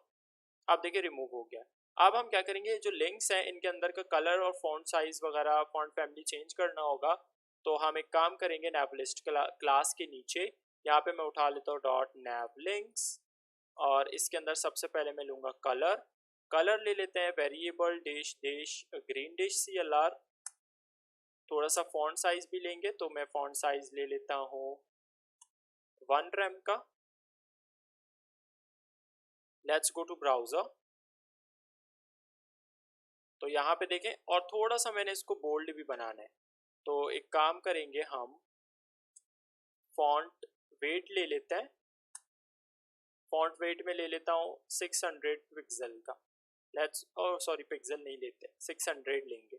अब देखिए रिमूव हो गया। अब हम क्या करेंगे, जो लिंक्स हैं इनके अंदर का कलर और फॉन्ट साइज वगैरह, फॉन्ट फैमिली चेंज करना होगा। तो हम एक काम करेंगे, nav list क्लास के नीचे यहाँ पे मैं उठा लेता हूँ डॉट nav links, और इसके अंदर सबसे पहले मैं लूँगा कलर। कलर ले लेते हैं variable dash dash green dash CLR। थोड़ा सा फॉन्ट साइज भी लेंगे, तो मैं फॉन्ट साइज ले लेता हूँ 1 रैम का। Let's go to browser. तो यहाँ पे देखें, और थोड़ा सा मैंने इसको बोल्ड भी बनाना है। तो एक काम करेंगे, हम फॉन्ट वेट ले लेते हैं, फॉन्ट वेट में ले लेता हूँ 600 पिक्सल का। लेट्स, और सॉरी पिक्सल नहीं लेते, 600 लेंगे।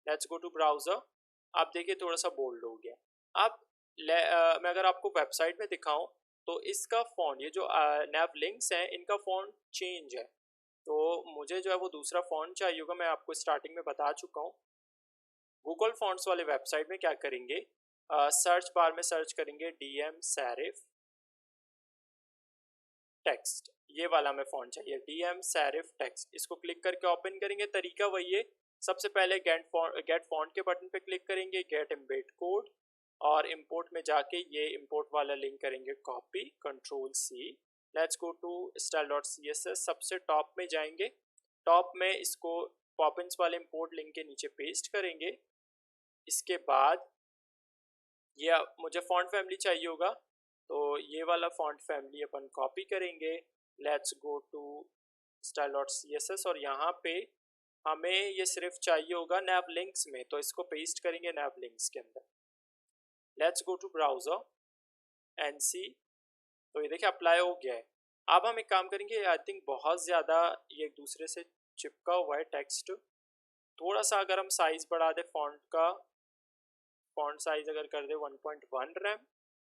Let's go to browser. आप देखिए थोड़ा सा बोल्ड हो गया। अब मैं अगर आपको वेबसाइट में दिखाऊं तो इसका फॉन्ट, ये जो nav links हैं इनका फॉन्ट चेंज है। तो मुझे जो है वो दूसरा फॉन्ट चाहिए होगा, मैं आपको स्टार्टिंग में बता चुका हूँ। गूगल फॉन्ट्स वाले वेबसाइट में क्या करेंगे, सर्च बार में सर्च करेंगे DM Serif टेक्स्ट, ये वाला हमें फॉन्ट चाहिए DM Serif टेक्स्ट। इसको क्लिक करके ओपन करेंगे। तरीका वही है, सबसे पहले गेट फॉन्ट के बटन पे क्लिक करेंगे, गेट एम्बेड कोड, और इंपोर्ट में जाके ये इंपोर्ट वाला लिंक करेंगे copy, Ctrl+C। Let's go to style.css, सबसे टॉप में जाएंगे, टॉप में इसको पॉपिंस वाले इंपोर्ट लिंक के नीचे पेस्ट करेंगे। इसके बाद ये मुझे फॉन्ट फैमिली चाहिए होगा, तो ये वाला फॉन्ट फैमिली अपन कॉपी करेंगे। लेट्स गो टू style.css, और यहाँ पे हमें ये सिर्फ चाहिए होगा nav links में, तो इसको पेस्ट करेंगे nav links के अंदर। Let's go to browser and see. तो ये देखिए अप्लाई हो गया है। अब हम एक काम करेंगे, आई थिंक बहुत ज़्यादा ये एक दूसरे से चिपका हुआ है टेक्स्ट। थोड़ा सा अगर हम साइज बढ़ा दे फॉन्ट का, फॉन्ट साइज अगर कर दे 1.1 rem.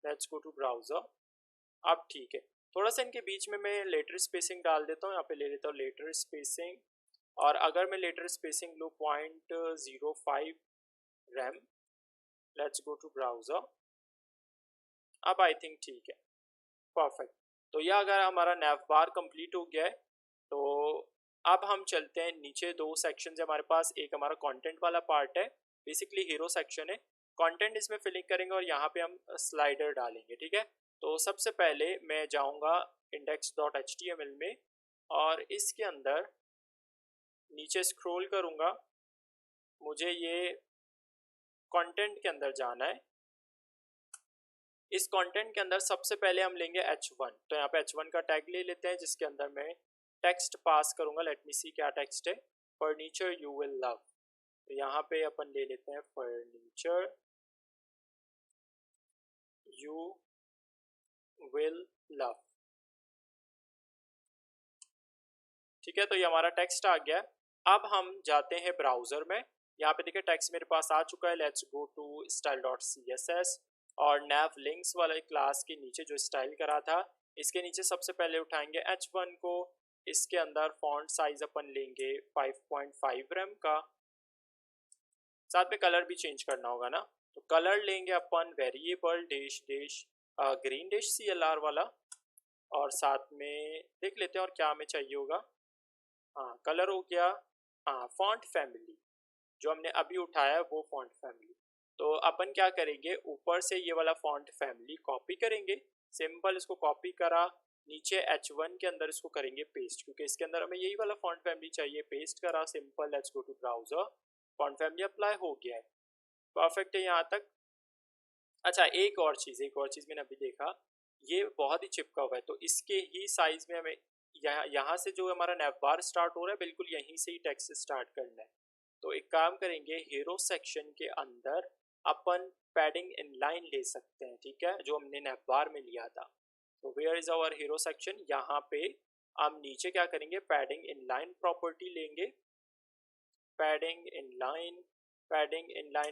Let's go to browser. अब ठीक है, थोड़ा सा इनके बीच में मैं लेटर स्पेसिंग डाल देता हूँ। यहाँ पे ले लेता हूँ लेटर स्पेसिंग, और अगर मैं लेटर स्पेसिंग लूँ 0.05 rem. Let's go to browser. अब आई थिंक ठीक है, परफेक्ट। तो यह अगर हमारा nav bar कंप्लीट हो गया है, तो अब हम चलते हैं नीचे। दो सेक्शन है हमारे पास, एक हमारा कंटेंट वाला पार्ट है, बेसिकली हीरो सेक्शन है। कंटेंट इसमें फिलिंग करेंगे और यहाँ पे हम स्लाइडर डालेंगे, ठीक है। तो सबसे पहले मैं जाऊँगा index.html में, और इसके अंदर नीचे स्क्रॉल करूँगा, मुझे ये कंटेंट के अंदर जाना है। इस कंटेंट के अंदर सबसे पहले हम लेंगे h1। तो यहाँ पे h1 का टैग ले लेते हैं, जिसके अंदर मैं टेक्स्ट पास करूँगा। लेट मी सी क्या टेक्स्ट है, फर्नीचर यू विल लव। तो यहाँ पे अपन ले लेते हैं फर्नीचर यू विल लव, ठीक है। तो ये हमारा टेक्स्ट आ गया। अब हम जाते हैं ब्राउजर में, यहाँ पे देखिए टेक्स्ट मेरे पास आ चुका है। लेट्स गो टू style.css, और nav links वाले क्लास के नीचे जो स्टाइल करा था, इसके नीचे सबसे पहले उठाएंगे h1 को। इसके अंदर फॉन्ट साइज अपन लेंगे 5.5 रैम का, साथ में कलर भी चेंज करना होगा ना। तो कलर लेंगे अपन variable dash dash green dash CLR वाला, और साथ में देख लेते हैं और क्या हमें चाहिए होगा। हाँ, कलर हो गया हाँ, फॉन्ट फैमिली जो हमने अभी उठाया है वो फॉन्ट फैमिली। तो अपन क्या करेंगे, ऊपर से ये वाला फॉन्ट फैमिली कॉपी करेंगे, सिंपल इसको कॉपी करा, नीचे H1 के अंदर इसको करेंगे पेस्ट, क्योंकि इसके अंदर हमें यही वाला फॉन्ट फैमिली चाहिए। पेस्ट करा, simple, let's go to browser, font family apply हो गया है, परफेक्ट है यहाँ तक। अच्छा, एक और चीज़ मैंने अभी देखा, ये बहुत ही चिपका हुआ है, तो इसके ही साइज में हमें यहाँ से जो हमारा नैव बार स्टार्ट हो रहा है बिल्कुल यहीं से ही टेक्स्ट स्टार्ट करना है। तो एक काम करेंगे, हीरो सेक्शन के अंदर अपन पैडिंग इनलाइन ले सकते हैं, ठीक है, जो हमने नैव बार में लिया था। तो where is our hero section, यहाँ पे हम नीचे क्या करेंगे, पैडिंग इनलाइन प्रॉपर्टी लेंगे, पैडिंग इनलाइन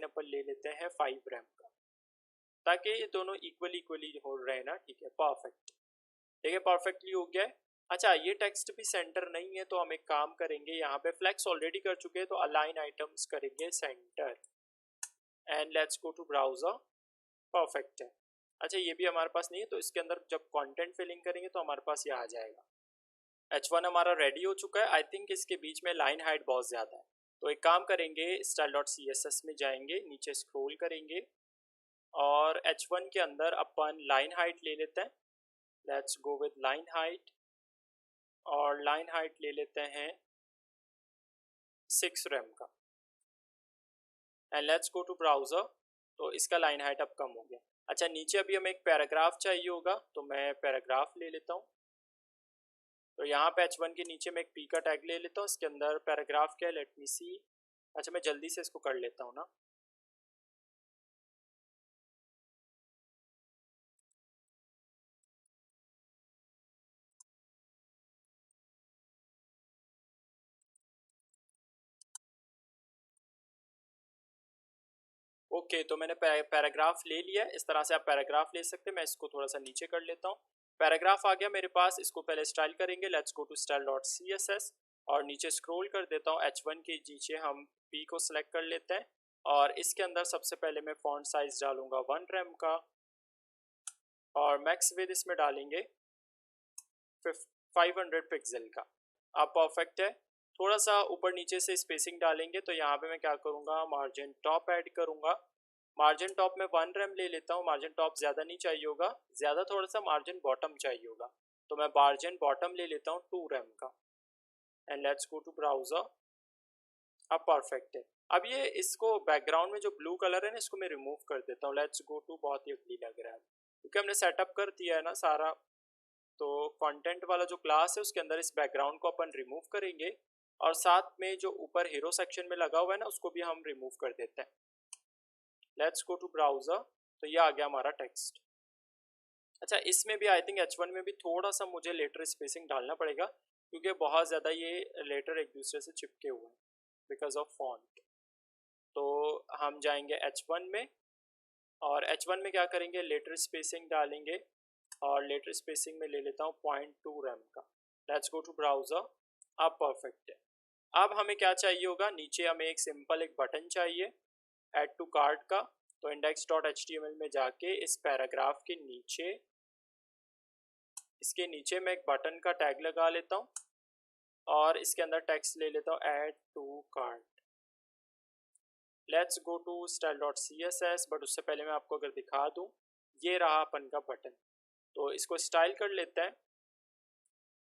अपन ले लेते हैं 5 रैम का, ताकि ये दोनों इक्वली हो रहे हैं ना, ठीक है, परफेक्ट, ठीक है, परफेक्टली हो गया है। अच्छा, ये टेक्स्ट भी सेंटर नहीं है, तो हम एक काम करेंगे, यहाँ पे फ्लेक्स ऑलरेडी कर चुके हैं, तो अलाइन आइटम्स करेंगे centre, and let's go to browser, perfect है। अच्छा, ये भी हमारे पास नहीं है, तो इसके अंदर जब कंटेंट फिलिंग करेंगे तो हमारे पास ये आ जाएगा। H1 हमारा रेडी हो चुका है। आई थिंक इसके बीच में लाइन हाइट बहुत ज़्यादा है, तो एक काम करेंगे, style.css में जाएंगे, नीचे स्क्रॉल करेंगे और H1 के अंदर अपन लाइन हाइट ले लेते हैं, let's go with line height, और लाइन हाइट ले लेते हैं 6 रैम का, and let's go to browser, तो इसका लाइन हाइट अब कम हो गया। अच्छा, नीचे अभी हमें एक पैराग्राफ चाहिए होगा, तो मैं पैराग्राफ ले लेता हूँ, तो यहाँ पे H1 के नीचे मैं एक पी का टैग ले लेता हूँ, इसके अंदर पैराग्राफ क्या है, लेट मी सी। अच्छा, मैं जल्दी से इसको कर लेता हूँ ना, ओके, तो मैंने पैराग्राफ ले लिया है, इस तरह से आप पैराग्राफ ले सकते हैं। मैं इसको थोड़ा सा नीचे कर लेता हूँ, पैराग्राफ आ गया मेरे पास, इसको पहले स्टाइल करेंगे, लेट्स गो टू style.css, और नीचे स्क्रॉल कर देता हूँ, H1 के नीचे हम P को सिलेक्ट कर लेते हैं, और इसके अंदर सबसे पहले मैं फॉन्ट साइज डालूंगा 1 रैम का, और मैक्स विड्थ इसमें डालेंगे 500 पिक्सल का। अब परफेक्ट है। थोड़ा सा ऊपर नीचे से स्पेसिंग डालेंगे, तो यहाँ पे मैं क्या करूँगा, मार्जिन टॉप ऐड करूँगा, मार्जिन टॉप में 1 रैम ले लेता हूँ, मार्जिन टॉप ज़्यादा नहीं चाहिए होगा, ज़्यादा थोड़ा सा मार्जिन बॉटम चाहिए होगा, तो मैं मार्जिन बॉटम ले लेता हूँ 2 रैम का, and let's go to browser. अब परफेक्ट है। अब ये इसको बैकग्राउंड में जो ब्लू कलर है ना, इसको मैं रिमूव कर देता हूँ, लेट्स गो टू, बहुत ही अगली लग रहा है क्योंकि हमने सेटअप कर दिया है ना सारा, तो कंटेंट वाला जो क्लास है उसके अंदर इस बैकग्राउंड को अपन रिमूव करेंगे, और साथ में जो ऊपर हीरो सेक्शन में लगा हुआ है ना उसको भी हम रिमूव कर देते हैं। लेट्स गो टू ब्राउज़र, तो ये आ गया हमारा टेक्स्ट। अच्छा, इसमें भी आई थिंक H1 में भी थोड़ा सा मुझे लेटर स्पेसिंग डालना पड़ेगा, क्योंकि बहुत ज़्यादा ये लेटर एक दूसरे से चिपके हुए हैं बिकॉज ऑफ फॉन्ट। तो हम जाएंगे H1 में, और H1 में क्या करेंगे, लेटर स्पेसिंग डालेंगे, और लेटर स्पेसिंग में ले लेता हूँ 0.2 रैम का। लेट्स गो टू ब्राउज़र, अब परफेक्ट है। अब हमें क्या चाहिए होगा, नीचे हमें एक सिंपल एक बटन चाहिए ऐड टू कार्ट का, तो index.html में जाके इस पैराग्राफ के नीचे, इसके नीचे मैं एक बटन का टैग लगा लेता हूँ, और इसके अंदर टेक्स्ट ले लेता हूँ add to cart. Let's go to style.css, but उससे पहले मैं आपको अगर दिखा दूँ, ये रहा अपन का बटन, तो इसको स्टाइल कर लेते हैं।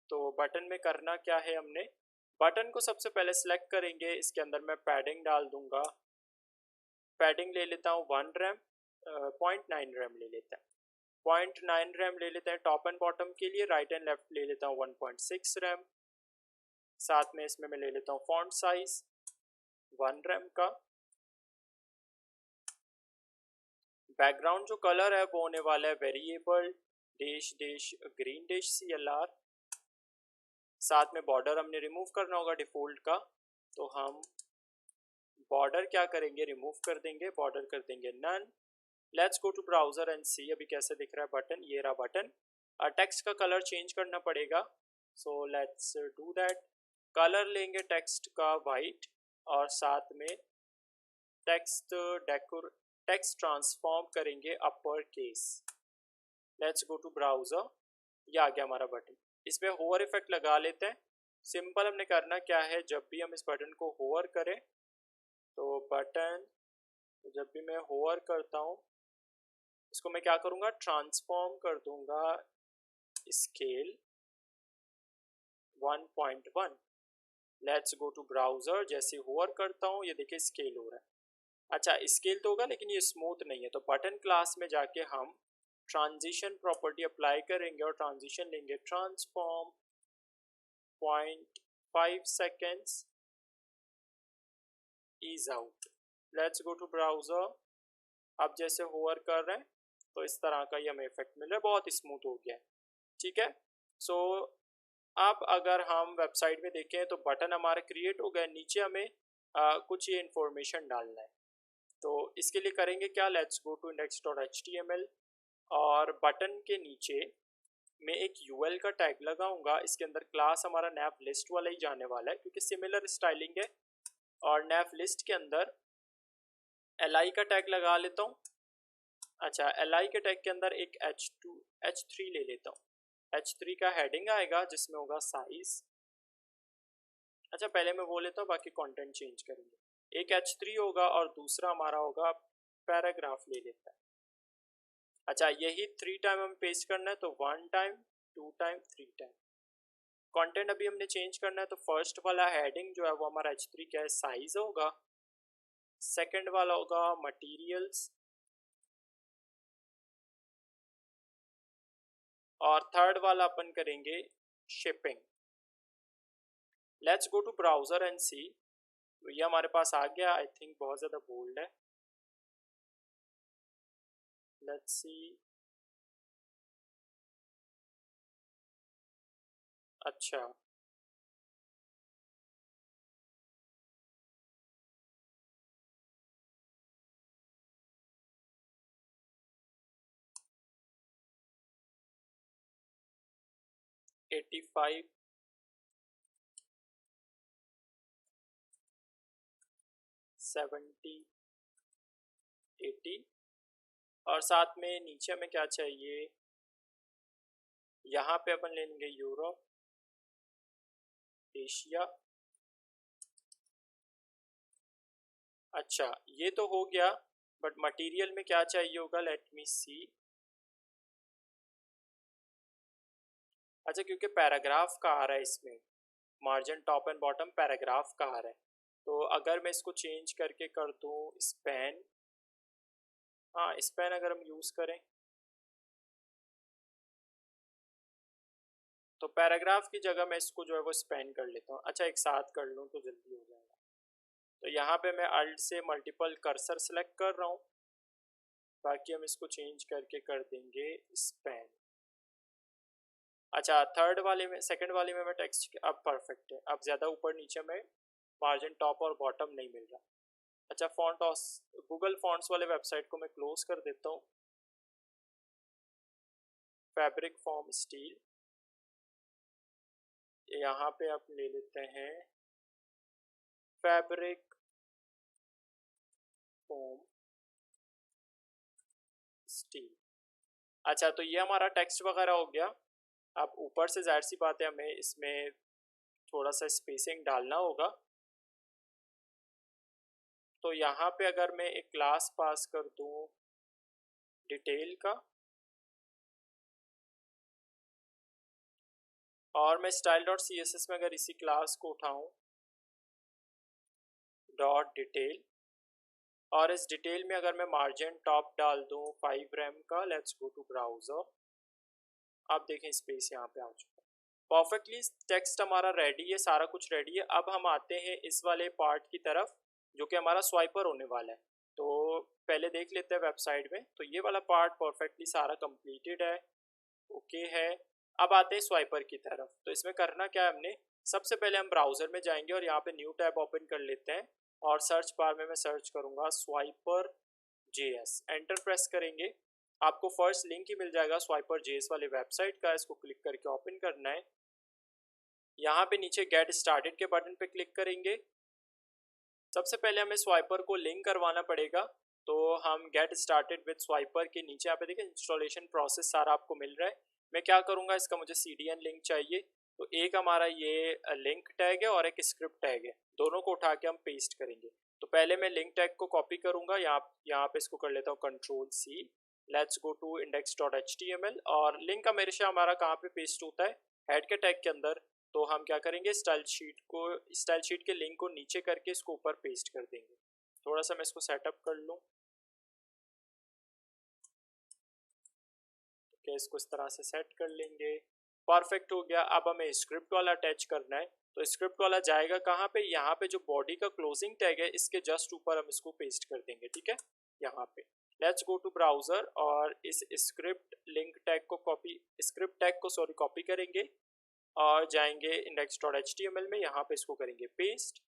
तो बटन में करना क्या है, हमने बटन को सबसे पहले सिलेक्ट करेंगे, इसके अंदर मैं पैडिंग डाल दूंगा, पैडिंग ले लेता हूँ 1 रैम, 0.9 रैम ले लेते हैं, 0.9 रैम ले लेते हैं टॉप एंड बॉटम के लिए, राइट एंड लेफ्ट ले लेता हूँ 1.6 रैम, साथ में इसमें मैं ले लेता हूँ फॉन्ट साइज 1 रैम का। बैकग्राउंड जो कलर है वो होने वाला है variable dash dash green dash CLR, साथ में बॉर्डर हमने रिमूव करना होगा डिफ़ॉल्ट का, तो हम बॉर्डर क्या करेंगे, रिमूव कर देंगे, बॉर्डर कर देंगे none. Let's go to browser and see अभी कैसे दिख रहा है बटन, ये रहा बटन। टेक्स्ट का कलर चेंज करना पड़ेगा, so let's do that. Colour लेंगे टेक्स्ट का वाइट, और साथ में टेक्स्ट ट्रांसफॉर्म करेंगे upper case. Let's go to browser, ये आ गया हमारा बटन। इसमें होवर इफेक्ट लगा लेते हैं, सिंपल हमने करना क्या है, जब भी हम इस बटन को होवर करें तो बटन, जब भी मैं होवर करता हूँ इसको मैं क्या करूँगा, ट्रांसफॉर्म कर दूंगा scale 1.1। Let's go to browser, जैसे होवर करता हूँ ये देखिए स्केल हो रहा है। अच्छा स्केल तो होगा लेकिन ये स्मूथ नहीं है, तो बटन क्लास में जाके हम ट्रांजिशन प्रॉपर्टी अप्लाई करेंगे और ट्रांजिशन लेंगे transform 0.5 seconds ease out. Let's go to browser, अब जैसे होवर कर रहे हैं तो इस तरह का ये हमें इफेक्ट मिल रहा है, बहुत स्मूथ हो गया है। ठीक है, सो अब अगर हम वेबसाइट में देखें तो बटन हमारा क्रिएट हो गया, नीचे हमें कुछ ये इंफॉर्मेशन डालना है। तो इसके लिए करेंगे क्या, लेट्स गो टू index.html और बटन के नीचे मैं एक यूएल का टैग लगाऊंगा। इसके अंदर क्लास हमारा नैव लिस्ट वाला ही जाने वाला है क्योंकि सिमिलर स्टाइलिंग है। और नैव लिस्ट के अंदर li का टैग लगा लेता हूँ। अच्छा li के टैग के अंदर एक h3 ले लेता हूँ। h3 का हेडिंग आएगा जिसमें होगा साइज। अच्छा पहले मैं वो लेता हूँ, बाकी कंटेंट चेंज करेंगे। एक h3 होगा और दूसरा हमारा होगा पैराग्राफ ले लेता है। अच्छा यही 3 टाइम हमें पेस्ट करना है, तो 1 टाइम 2 टाइम 3 टाइम। कंटेंट अभी हमने चेंज करना है, तो फर्स्ट वाला हेडिंग जो है वो हमारा h3 क्या है, साइज होगा। सेकंड वाला होगा मटेरियल्स और थर्ड वाला अपन करेंगे shipping. Let's go to browser and see. तो ये हमारे पास आ गया, आई थिंक बहुत ज़्यादा बोल्ड है। लेट्स सी, अच्छा एटी 70 80 और साथ में नीचे हमें क्या चाहिए, यहाँ पे अपन ले लेंगे यूरोप, एशिया। अच्छा ये तो हो गया, बट मटेरियल में क्या चाहिए होगा, लेट मी सी। अच्छा क्योंकि पैराग्राफ का आ रहा है इसमें, margin top and bottom paragraph का आ रहा है, तो अगर मैं इसको चेंज करके कर दूँ स्पैन, हाँ स्पैन अगर हम यूज़ करें तो पैराग्राफ की जगह मैं इसको जो है वो स्पैन कर लेता हूँ। अच्छा एक साथ कर लूँ तो जल्दी हो जाएगा। तो यहाँ पे मैं अल्ट से मल्टीपल कर्सर सेलेक्ट कर रहा हूँ, बाकी हम इसको चेंज करके कर देंगे स्पैन। अच्छा थर्ड वाले में, सेकंड वाले में मैं टेक्स्ट अब परफेक्ट है, अब ज़्यादा ऊपर नीचे में मार्जिन टॉप और बॉटम नहीं मिल रहा। अच्छा फॉन्ट गूगल फॉन्ट्स वाले वेबसाइट को मैं क्लोज कर देता हूँ। फैब्रिक फॉर्म स्टील, यहाँ पे आप ले लेते हैं फैब्रिक फॉर्म स्टील। अच्छा तो ये हमारा टेक्स्ट वगैरह हो गया। अब ऊपर से जाहिर सी बात है हमें इसमें थोड़ा सा स्पेसिंग डालना होगा। तो यहाँ पे अगर मैं एक क्लास पास कर दूँ डिटेल का, और मैं style.css में अगर इसी क्लास को उठाऊँ डॉट डिटेल, और इस डिटेल में अगर मैं मार्जिन टॉप डाल दूँ 5 rem का, लेट्स गो टू ब्राउज़र। आप देखें स्पेस यहाँ पे आ चुका है। परफेक्टली टेक्स्ट हमारा रेडी है, सारा कुछ रेडी है। अब हम आते हैं इस वाले पार्ट की तरफ जो कि हमारा स्वाइपर होने वाला है। तो पहले देख लेते हैं वेबसाइट में, तो ये वाला पार्ट परफेक्टली सारा कंप्लीटेड है, ओके है। अब आते हैं स्वाइपर की तरफ। तो इसमें करना क्या है, हमने सबसे पहले हम ब्राउज़र में जाएंगे और यहाँ पे न्यू टैब ओपन कर लेते हैं और सर्च बार में मैं सर्च करूँगा स्वाइपर JS, एंटर प्रेस करेंगे। आपको फर्स्ट लिंक ही मिल जाएगा स्वाइपर JS वाली वेबसाइट का, इसको क्लिक करके ओपन करना है। यहाँ पे नीचे गेट स्टार्टेड के बटन पे क्लिक करेंगे। सबसे पहले हमें स्वाइपर को लिंक करवाना पड़ेगा, तो हम गेट स्टार्टेड विद स्वाइपर के नीचे यहाँ पे देखिए इंस्टॉलेशन प्रोसेस सारा आपको मिल रहा है। मैं क्या करूँगा, इसका मुझे CDN लिंक चाहिए, तो एक हमारा ये लिंक टैग है और एक स्क्रिप्ट टैग है, दोनों को उठा के हम पेस्ट करेंगे। तो पहले मैं लिंक टैग को कॉपी करूंगा, यहाँ पे इसको कर लेता हूँ control C. Let's go to index.html और लिंक हमेशा हमारा कहाँ पे पेस्ट होता है, हेड के टैग के अंदर। तो हम क्या करेंगे, स्टाइल शीट के लिंक को नीचे करके इसको ऊपर पेस्ट कर देंगे। थोड़ा सा मैं इसको सेटअप कर लूँ। क्या इसको इस तरह से सेट कर लेंगे, परफेक्ट हो गया। अब हमें स्क्रिप्ट वाला अटैच करना है, तो स्क्रिप्ट वाला जाएगा कहाँ पे, यहाँ पे जो बॉडी का क्लोजिंग टैग है इसके जस्ट ऊपर हम इसको पेस्ट कर देंगे, ठीक है, यहाँ पे। लेट्स गो टू ब्राउजर और इस स्क्रिप्ट लिंक टैग को कॉपी करेंगे और जाएंगे index.html में, यहाँ पे इसको करेंगे पेस्ट।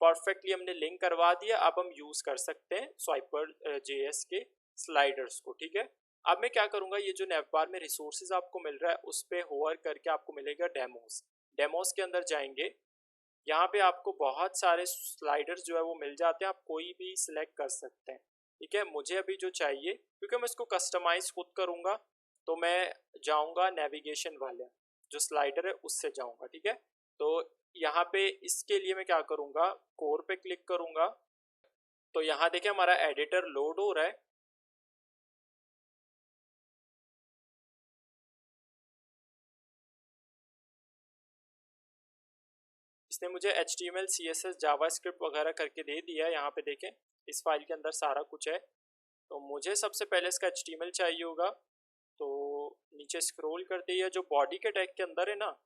परफेक्टली हमने लिंक करवा दिया। अब हम यूज कर सकते हैं स्वाइपर JS के स्लाइडर्स को, ठीक है। अब मैं क्या करूंगा, ये जो नेवबार में रिसोर्सेज आपको मिल रहा है उस पर होवर करके आपको मिलेगा डेमोस। डेमोस के अंदर जाएंगे, यहाँ पे आपको बहुत सारे स्लाइडर्स जो है वो मिल जाते हैं, आप कोई भी सिलेक्ट कर सकते हैं, ठीक है। मुझे अभी जो चाहिए, क्योंकि मैं इसको कस्टमाइज खुद करूँगा, तो मैं जाऊँगा नेविगेशन वाले जो स्लाइडर है उससे जाऊँगा, ठीक है। तो यहाँ पे इसके लिए मैं क्या करूँगा, कोर पे क्लिक करूँगा। तो यहाँ देखिए हमारा एडिटर लोड हो रहा है। इसने मुझे HTML CSS जावास्क्रिप्ट वगैरह करके दे दिया है। यहाँ पे देखें इस फाइल के अंदर सारा कुछ है। तो मुझे सबसे पहले इसका HTML चाहिए होगा, तो नीचे स्क्रॉल करते ही जो बॉडी के टैग के अंदर है ना,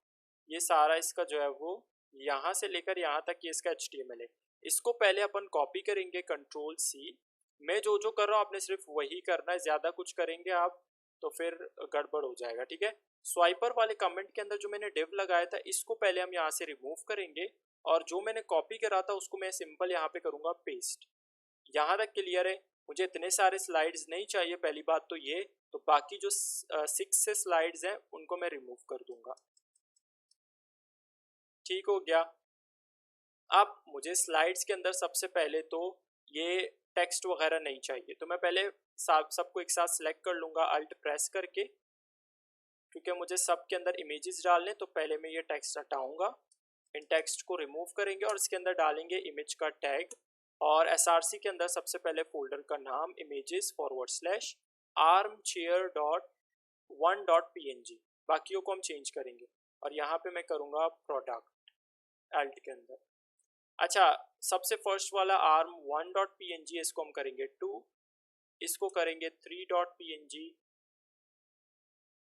ये सारा इसका जो है वो यहाँ से लेकर यहाँ तक ये इसका HTML है। इसको पहले अपन कॉपी करेंगे कंट्रोल C। मैं जो जो कर रहा हूँ आपने सिर्फ वही करना है, ज़्यादा कुछ करेंगे आप तो फिर गड़बड़ हो जाएगा, ठीक है। स्वाइपर वाले कमेंट के अंदर जो मैंने डिव लगाया था इसको पहले हम यहाँ से रिमूव करेंगे और जो मैंने कॉपी करा था उसको मैं सिंपल यहाँ पे करूँगा पेस्ट। यहाँ तक क्लियर है। मुझे इतने सारे स्लाइड्स नहीं चाहिए, पहली बात तो ये। तो बाकी जो 6 से स्लाइड्स हैं उनको मैं रिमूव कर दूंगा, ठीक हो गया। अब मुझे स्लाइड्स के अंदर सबसे पहले तो ये टेक्स्ट वगैरह नहीं चाहिए, तो मैं पहले सबको एक साथ सेलेक्ट कर लूँगा अल्ट प्रेस करके, क्योंकि मुझे सब के अंदर इमेजेस डालने। तो पहले मैं ये टेक्स्ट हटाऊँगा, इन टेक्स्ट को रिमूव करेंगे और इसके अंदर डालेंगे इमेज का टैग और SRC के अंदर सबसे पहले फोल्डर का नाम images/armchair.1.png, बाकियों को हम चेंज करेंगे और यहाँ पे मैं करूँगा प्रोडक्ट अल्ट के अंदर। अच्छा, सबसे फर्स्ट वाला arm1.png इसको हम करेंगे 2, इसको करेंगे 3.png,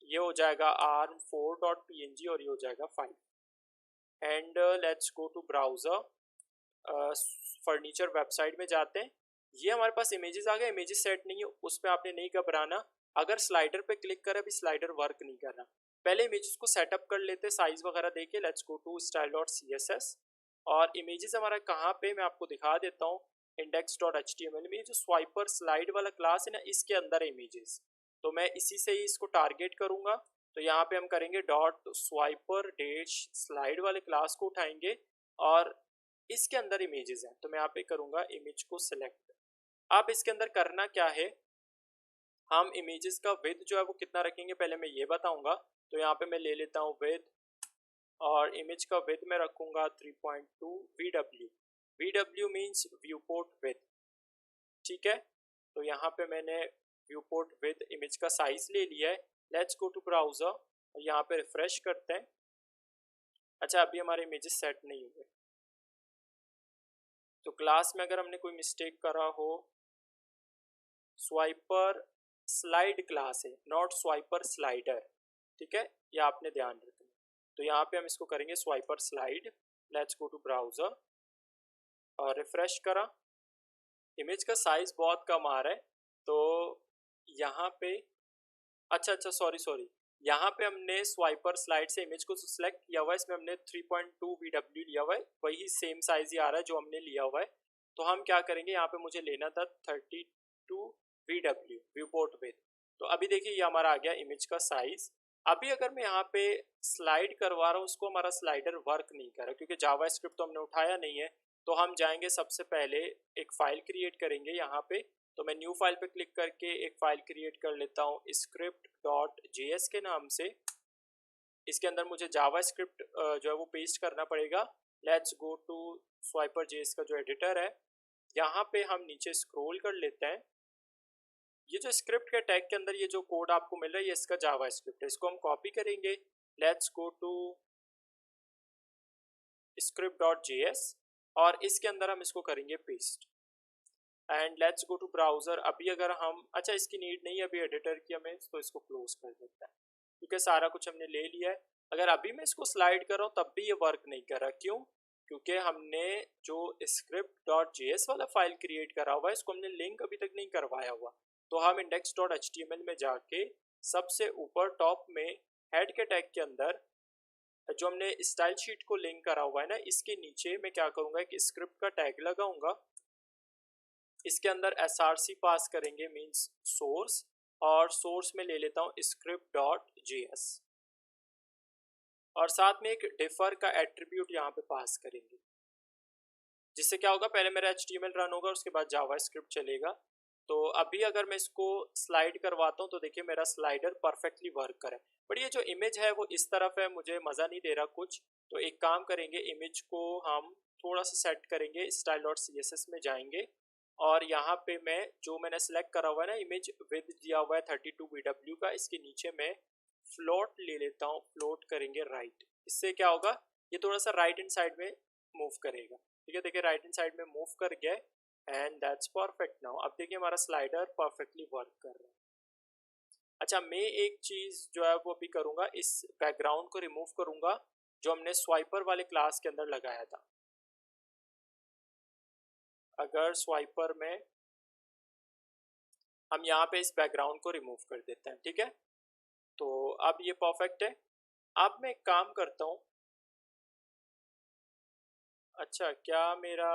ये हो जाएगा arm4.png और ये हो जाएगा 5। And let's go to browser, furniture website में जाते हैं। ये हमारे पास इमेजेस आ गए, इमेजेस सेट नहीं है उस पर आपने नहीं घबराना। अगर स्लाइडर पे क्लिक करें, अभी स्लाइडर वर्क नहीं कर रहा, पहले इमेजेस को सेटअप कर लेते, साइज वगैरह देके। लेट्स गो टू style.css और इमेजेस हमारा कहाँ पे मैं आपको दिखा देता हूँ, index.html में जो स्वाइपर स्लाइड वाला क्लास है ना, इसके अंदर इमेजेस। तो मैं इसी से ही इसको टारगेट करूँगा। तो यहाँ पे हम करेंगे .swiper-slide वाले क्लास को उठाएंगे और इसके अंदर इमेजेस हैं, तो मैं यहाँ पे करूँगा इमेज को सिलेक्ट। अब इसके अंदर करना क्या है, हम इमेजेस का विड्थ जो है वो कितना रखेंगे पहले मैं ये बताऊंगा। तो यहाँ पे मैं ले लेता हूँ विड्थ और इमेज का विड्थ मैं रखूँगा 3.2 VW। VW means viewport width, ठीक है। तो यहाँ पे मैंने व्यूपोर्ट विड्थ इमेज का साइज ले लिया है। लेट्स गो टू ब्राउज़र और यहाँ पे रिफ्रेश करते हैं। अच्छा, अभी हमारे इमेजेस सेट नहीं हुए, तो क्लास में अगर हमने कोई मिस्टेक करा हो, स्वाइपर स्लाइड क्लास है, नॉट स्वाइपर स्लाइडर, ठीक है, ये आपने ध्यान रखना। तो यहाँ पे हम इसको करेंगे swiper slide. Let's go to browser और रिफ्रेश करा, इमेज का साइज बहुत कम आ रहा है। तो यहाँ पे अच्छा सॉरी, यहाँ पे हमने स्वाइपर स्लाइड से इमेज को सिलेक्ट किया हुआ है, इसमें हमने 3.2 VW लिया हुआ है, वही सेम साइज ही आ रहा है जो हमने लिया हुआ है। तो हम क्या करेंगे, यहाँ पे मुझे लेना था 32 VW व्यूपोर्ट विड्थ। तो अभी देखिए ये हमारा आ गया इमेज का साइज। अभी अगर मैं यहाँ पे स्लाइड करवा रहा हूँ, उसको हमारा स्लाइडर वर्क नहीं कर रहा क्योंकि जावास्क्रिप्ट तो हमने उठाया नहीं है। तो हम जाएंगे सबसे पहले एक फाइल क्रिएट करेंगे यहाँ पे। तो मैं न्यू फाइल पे क्लिक करके एक फाइल क्रिएट कर लेता हूँ script.js के नाम से। इसके अंदर मुझे जावा स्क्रिप्ट जो है वो पेस्ट करना पड़ेगा। लेट्स गो टू स्वाइपर जेएस का जो एडिटर है, यहाँ पे हम नीचे स्क्रॉल कर लेते हैं। ये जो स्क्रिप्ट के टैग के अंदर ये जो कोड आपको मिल रहा है ये इसका जावा स्क्रिप्ट है, इसको हम कॉपी करेंगे। लेट्स गो टू script.js और इसके अंदर हम इसको करेंगे paste and let's go to browser. अभी अगर हम, अच्छा इसकी नीड नहीं है अभी एडिटर की हमें, तो इसको क्लोज कर देते हैं क्योंकि सारा कुछ हमने ले लिया है। अगर अभी मैं इसको स्लाइड कर रहा हूँ तब भी ये वर्क नहीं कर रहा, क्यों? क्योंकि हमने जो script.js वाला फाइल क्रिएट करा हुआ है इसको हमने लिंक अभी तक नहीं करवाया हुआ। तो हम index.html में जाके सबसे ऊपर टॉप में हेड के टैग के अंदर जो हमने स्टाइल शीट को लिंक करा हुआ है ना, इसके नीचे मैं क्या करूँगा, एक स्क्रिप्ट का टैग लगाऊंगा। इसके अंदर src पास करेंगे, मीन्स सोर्स, और सोर्स में ले लेता हूँ script.js और साथ में एक डिफर का एट्रीब्यूट यहाँ पे पास करेंगे, जिससे क्या होगा, पहले मेरा HTML रन होगा उसके बाद जावा स्क्रिप्ट चलेगा। तो अभी अगर मैं इसको स्लाइड करवाता हूँ तो देखिए मेरा स्लाइडर परफेक्टली वर्क करे, बट ये जो इमेज है वो इस तरफ है, मुझे मज़ा नहीं दे रहा कुछ। तो एक काम करेंगे, इमेज को हम थोड़ा सा सेट करेंगे, style.css में जाएंगे और यहाँ पे मैं जो मैंने सेलेक्ट करा हुआ है ना इमेज विद दिया हुआ है 32 BW का, इसके नीचे मैं फ्लोट ले लेता हूँ, फ्लोट करेंगे राइट। इससे क्या होगा, ये थोड़ा सा राइट हैंड साइड में मूव करेगा। ठीक है, देखिए राइट हैंड साइड में मूव कर गया एंड दैट्स परफेक्ट। नाउ अब देखिए हमारा स्लाइडर परफेक्टली वर्क कर रहा है। अच्छा, मैं एक चीज़ जो है वो अभी करूँगा, इस बैकग्राउंड को रिमूव करूँगा जो हमने स्वाइपर वाले क्लास के अंदर लगाया था। अगर स्वाइपर में हम यहाँ पे इस बैकग्राउंड को रिमूव कर देते हैं, ठीक है, तो अब ये परफेक्ट है। अब मैं एक काम करता हूँ, अच्छा क्या मेरा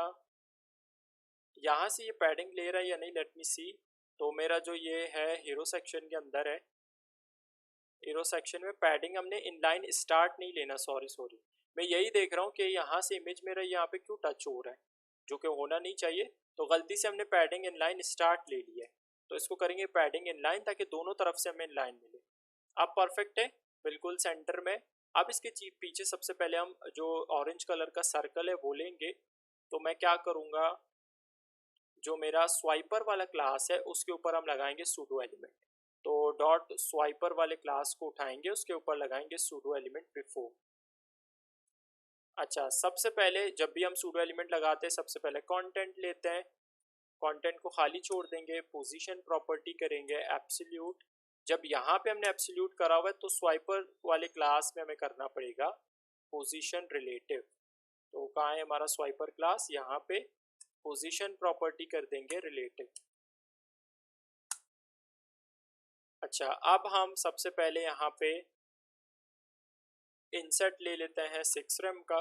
यहाँ से ये पैडिंग ले रहा है या नहीं, लेट मी सी। तो मेरा जो ये है हीरो सेक्शन के अंदर है, हीरो सेक्शन में पैडिंग हमने इनलाइन स्टार्ट नहीं लेना, सॉरी मैं यही देख रहा हूँ कि यहाँ से इमेज मेरा यहाँ पे क्यों टच हो रहा है, जो कि होना नहीं चाहिए। तो गलती से हमने पैडिंग इनलाइन स्टार्ट ले लिया है, तो इसको करेंगे पैडिंग इनलाइन ताकि दोनों तरफ से हमें इनलाइन मिले। अब परफेक्ट है, बिल्कुल सेंटर में। अब इसके पीछे सबसे पहले हम जो ऑरेंज कलर का सर्कल है वो लेंगे। तो मैं क्या करूँगा, जो मेरा स्वाइपर वाला क्लास है उसके ऊपर हम लगाएंगे सूडो एलिमेंट। तो डॉट स्वाइपर वाले क्लास को उठाएंगे, उसके ऊपर लगाएंगे सूडो एलिमेंट बिफोर। अच्छा, सबसे पहले जब भी हम सूडो एलिमेंट लगाते हैं सबसे पहले कंटेंट लेते हैं, कंटेंट को खाली छोड़ देंगे, पोजीशन प्रॉपर्टी करेंगे एब्सोल्यूट। जब यहाँ पे हमने एब्सोल्यूट करा हुआ है तो स्वाइपर वाले क्लास में हमें करना पड़ेगा पोजीशन रिलेटिव। तो कहाँ है हमारा स्वाइपर क्लास, यहाँ पे पोजीशन प्रॉपर्टी कर देंगे रिलेटिव। अच्छा, अब हम सबसे पहले यहाँ पे इंसर्ट ले लेते हैं 6 रैम का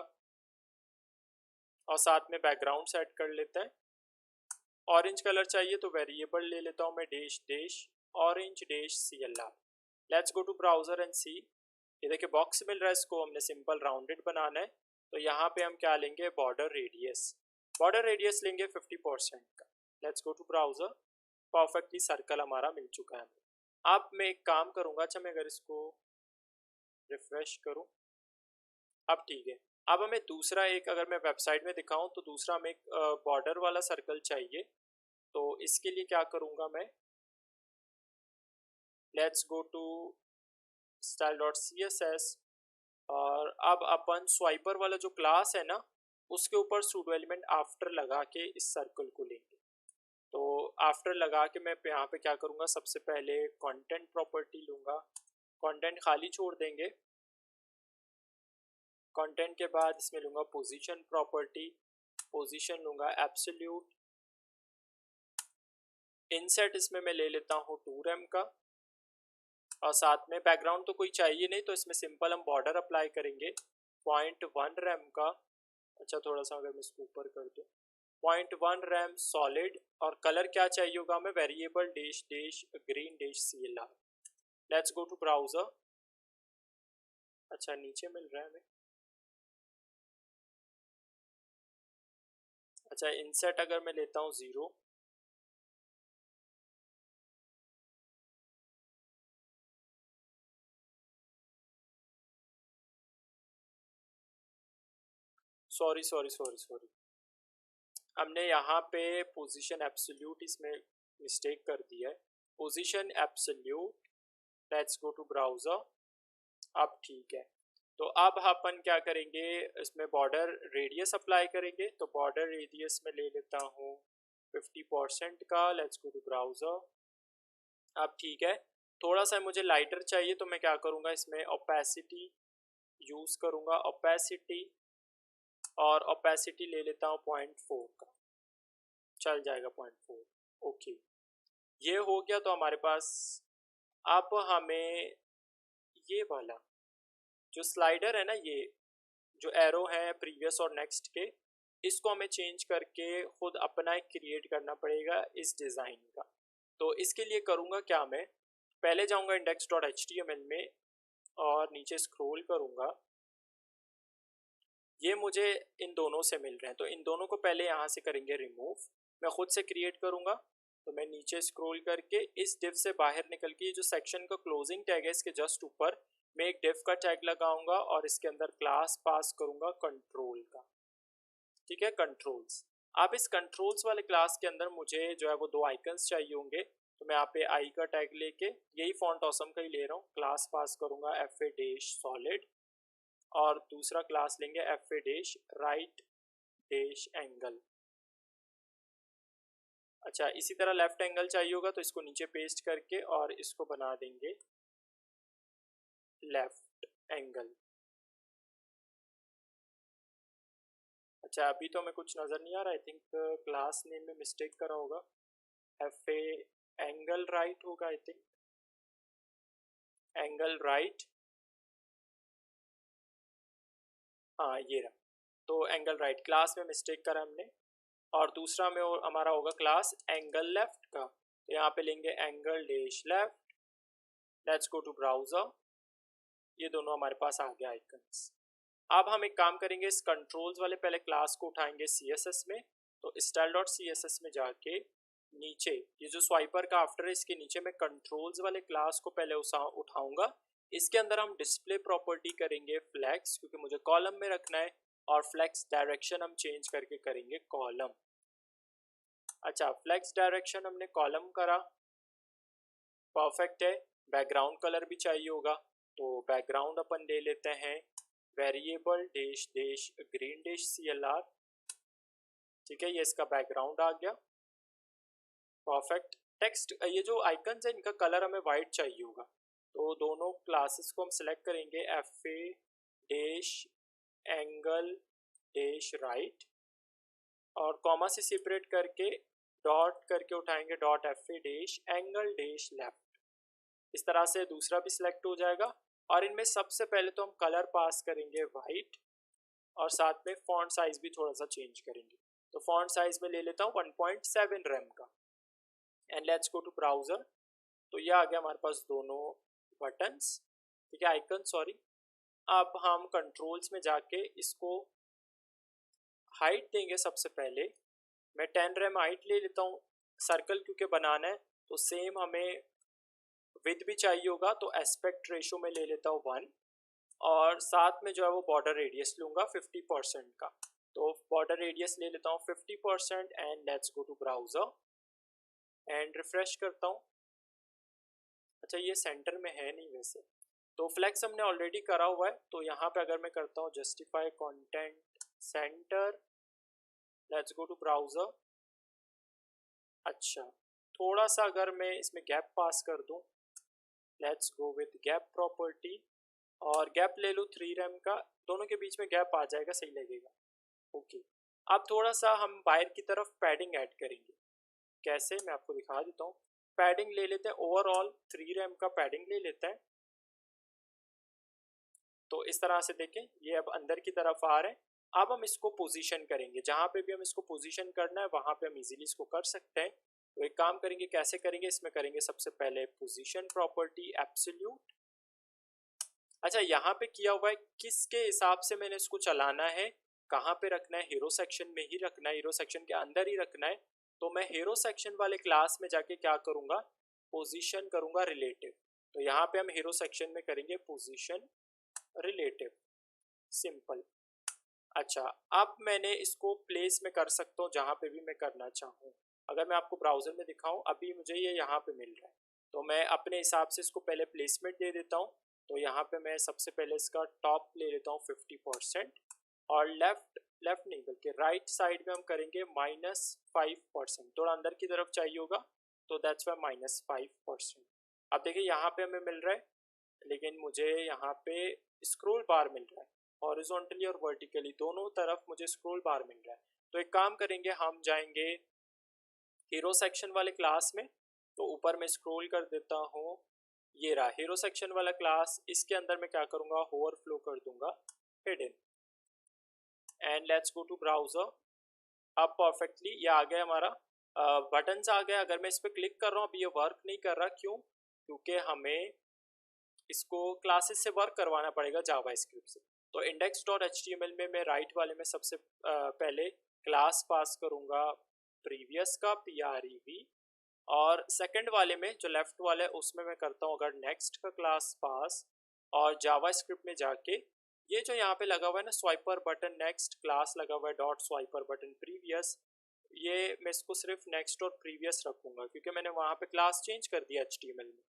और साथ में बैकग्राउंड सेट कर लेते हैं। ऑरेंज कलर चाहिए तो वेरिएबल ले लेता हूँ मैं dash dash orange dash CLR। Let's go to browser and see. ये देखिए बॉक्स मिल रहा है, इसको हमने सिंपल राउंडेड बनाना है। तो यहाँ पे हम क्या लेंगे, बॉर्डर रेडियस लेंगे 50% का। Let's go to browser, perfectly circle हमारा मिल चुका है। अब मैं एक काम करूँगा, अच्छा मैं अगर इसको रिफ्रेश करूँ, अब ठीक है। अब हमें दूसरा एक, अगर मैं वेबसाइट में दिखाऊं तो दूसरा हमें एक बॉर्डर वाला सर्कल चाहिए। तो इसके लिए क्या करूँगा मैं, लेट्स गो टू style.css और अब अपन स्वाइपर वाला जो क्लास है ना उसके ऊपर सूडो एलिमेंट आफ्टर लगा के इस सर्कल को लेंगे। तो आफ्टर लगा के मैं यहाँ पे क्या करूँगा, सबसे पहले कंटेंट प्रॉपर्टी लूँगा, कंटेंट खाली छोड़ देंगे। कंटेंट के बाद इसमें लूँगा पोजीशन प्रॉपर्टी, पोजीशन लूँगा एब्सोल्यूट। इनसेट इसमें मैं ले लेता हूँ 2 रैम का और साथ में बैकग्राउंड तो कोई चाहिए नहीं तो इसमें सिंपल हम बॉर्डर अप्लाई करेंगे 0.1 रैम का। अच्छा थोड़ा सा अगर मैं इसको ऊपर कर दूँ, 0.1 रैम सॉलिड, और कलर क्या चाहिए होगा हमें, variable dash dash green dash CLR। Let's go to browser. अच्छा नीचे मिल रहा है हमें, अच्छा इनसेट अगर मैं लेता हूँ 0, सॉरी सॉरी सॉरी सॉरी, हमने यहाँ पे पोजीशन एब्सोल्यूट इसमें मिस्टेक कर दिया है। Position absolute, let's go to browser. अब ठीक है, तो अब अपन क्या करेंगे, इसमें बॉर्डर रेडियस अप्लाई करेंगे। तो बॉर्डर रेडियस में ले लेता हूँ 50% का। Let's go to browser. अब ठीक है, थोड़ा सा मुझे लाइटर चाहिए, तो मैं क्या करूँगा, इसमें ओपेसिटी यूज़ करूँगा, ओपेसिटी, और ओपेसिटी ले लेता हूँ 0.4 का, चल जाएगा 0.4। ओके, ये हो गया। तो हमारे पास अब हमें ये वाला जो स्लाइडर है ना, ये जो एरो है प्रीवियस और नेक्स्ट के, इसको हमें चेंज करके खुद अपना एक क्रिएट करना पड़ेगा इस डिज़ाइन का। तो इसके लिए करूँगा क्या, मैं पहले जाऊँगा index.html में और नीचे स्क्रॉल करूँगा। ये मुझे इन दोनों से मिल रहे हैं, तो इन दोनों को पहले यहाँ से करेंगे रिमूव। मैं खुद से क्रिएट करूँगा, तो मैं नीचे स्क्रॉल करके इस डिव से बाहर निकल के जो सेक्शन का क्लोजिंग टैग है इसके जस्ट ऊपर मैं एक डिव का टैग लगाऊंगा और इसके अंदर क्लास पास करूँगा कंट्रोल का। ठीक है, कंट्रोल्स। अब इस कंट्रोल्स वाले क्लास के अंदर मुझे जो है वो दो आइकन्स चाहिए होंगे, तो मैं यहाँ पे आई का टैग लेके यही फॉन्ट ऑसम का ही ले रहा हूँ, क्लास पास करूँगा fa-solid, और दूसरा क्लास लेंगे fa-right एंगल। अच्छा, इसी तरह लेफ्ट एंगल चाहिए होगा, तो इसको नीचे पेस्ट करके और इसको बना देंगे लेफ्ट एंगल। अच्छा, अभी तो हमें कुछ नज़र नहीं आ रहा, आई थिंक क्लास नेम में मिस्टेक करा होगा, fa एंगल राइट होगा, आई थिंक एंगल राइट, हाँ ये रहा। तो एंगल राइट क्लास में मिस्टेक करा हमने, और दूसरा में हमारा होगा क्लास एंगल लेफ्ट का, तो यहाँ पे लेंगे angle dash left. Let's go to browser. ये दोनों हमारे पास आ गया आइकन्स। अब हम एक काम करेंगे, इस कंट्रोल्स वाले पहले क्लास को उठाएंगे CSS में, तो style.css में जाके नीचे ये जो स्वाइपर का आफ्टर है इसके नीचे मैं कंट्रोल्स वाले क्लास को पहले उठाऊंगा। इसके अंदर हम डिस्प्ले प्रॉपर्टी करेंगे फ्लैक्स, क्योंकि मुझे कॉलम में रखना है, और फ्लैक्स डायरेक्शन हम चेंज करके करेंगे कॉलम। अच्छा, फ्लैक्स डायरेक्शन हमने कॉलम करा, परफेक्ट है। बैकग्राउंड कलर भी चाहिए होगा, तो बैकग्राउंड अपन ले लेते हैं variable dash dash green dash CLR। ठीक है, ये इसका बैकग्राउंड आ गया, परफेक्ट। टेक्स्ट, ये जो आइकन्स है इनका कलर हमें वाइट चाहिए होगा, तो दोनों क्लासेस को हम सेलेक्ट करेंगे fa dash angle dash right, और कॉमा से सेपरेट करके डॉट करके उठाएंगे dot fa dash angle dash left. इस तरह से दूसरा भी सिलेक्ट हो जाएगा, और इनमें सबसे पहले तो हम कलर पास करेंगे वाइट, और साथ में फॉन्ट साइज भी थोड़ा सा चेंज करेंगे। तो फॉन्ट साइज में ले लेता हूँ 1.7 रेम का, and let's go to browser. तो ये आ गया हमारे पास दोनों बटन्स, ठीक है, आइकन सॉरी। अब हम कंट्रोल्स में जाके इसको हाइट देंगे। सबसे पहले मैं 10 रेम हाइट ले लेता हूँ, सर्कल क्योंकि बनाना है, तो सेम हमें विड्थ भी चाहिए होगा, तो एस्पेक्ट रेशो में ले लेता हूँ 1, और साथ में जो है वो बॉर्डर रेडियस लूँगा 50% का, तो बॉर्डर रेडियस ले लेता हूँ 50%, and let's go to browser and refresh करता हूँ। अच्छा, ये सेंटर में है नहीं वैसे, तो फ्लैक्स हमने ऑलरेडी करा हुआ है, तो यहाँ पे अगर मैं करता हूँ justify content center, let's go to browser. अच्छा, थोड़ा सा अगर मैं इसमें गैप पास कर दूँ, let's go with gap property, और गैप ले लूँ 3 रेम का, दोनों के बीच में गैप आ जाएगा, सही लगेगा। ओके, अब थोड़ा सा हम बाहर की तरफ पैडिंग ऐड करेंगे। कैसे, मैं आपको दिखा देता हूँ। पैडिंग ले लेते हैं, ओवरऑल 3 रेम का पैडिंग ले लेते हैं। तो इस तरह से देखें, ये अब अंदर की तरफ आ रहे हैं। अब हम इसको पोजीशन करेंगे, जहाँ पे भी हम इसको पोजीशन करना है वहाँ पे हम इजीली इसको कर सकते हैं। तो एक काम करेंगे, कैसे करेंगे, इसमें करेंगे सबसे पहले पोजीशन प्रॉपर्टी एब्सोल्यूट। अच्छा, यहाँ पे किया हुआ है किसके हिसाब से मैंने इसको चलाना है, कहाँ पे रखना है, हीरो सेक्शन में ही रखना है, हीरो सेक्शन के अंदर ही रखना है। तो मैं हीरो सेक्शन वाले क्लास में जाके क्या करूँगा, पोजीशन करूँगा रिलेटिव। तो यहाँ पे हम हीरो सेक्शन में करेंगे पोजीशन रिलेटिव, सिंपल। अच्छा, अब मैंने इसको प्लेस में कर सकता हूँ जहाँ पे भी मैं करना चाहूँ। अगर मैं आपको ब्राउज़र में दिखाऊँ, अभी मुझे ये यहाँ पे मिल रहा है, तो मैं अपने हिसाब से इसको पहले प्लेसमेंट दे देता हूँ। तो यहाँ पे मैं सबसे पहले इसका टॉप ले लेता हूँ 50% और लेफ्ट लेफ्ट नहीं बल्कि राइट साइड में हम करेंगे -5%। थोड़ा अंदर की तरफ चाहिए होगा, तो दैट्स वाई -5%। अब देखिए यहाँ पे हमें मिल रहा है, लेकिन मुझे यहाँ पे स्क्रॉल बार मिल रहा है, हॉरिजॉन्टली और वर्टिकली दोनों तरफ मुझे स्क्रॉल बार मिल रहा है। तो एक काम करेंगे, हम जाएंगे हीरो सेक्शन वाले क्लास में। तो ऊपर मैं स्क्रॉल कर देता हूँ, ये रहा हीरो सेक्शन वाला क्लास। इसके अंदर मैं क्या करूँगा, ओवरफ्लो कर दूंगा hidden, and let's go to browser. अब परफेक्टली ये आ गया हमारा, बटन्स आ गया। अगर मैं इस पर क्लिक कर रहा हूँ, अभी ये वर्क नहीं कर रहा, क्यों? क्योंकि हमें इसको क्लासेस से वर्क करवाना पड़ेगा जावा स्क्रिप्ट से। तो index.html में मैं राइट वाले में सबसे पहले क्लास पास करूँगा प्रीवियस का prev, और सेकंड वाले में जो लेफ्ट वाला है उसमें मैं करता हूँ अगर नेक्स्ट का क्लास पास, और जावा स्क्रिप्ट में जाके ये जो यहाँ पे लगा हुआ है ना स्वाइपर बटन नेक्स्ट क्लास लगा हुआ है डॉट स्वाइपर बटन प्रीवियस, ये मैं इसको सिर्फ नेक्स्ट और प्रीवियस रखूँगा क्योंकि मैंने वहाँ पे क्लास चेंज कर दिया HTML में।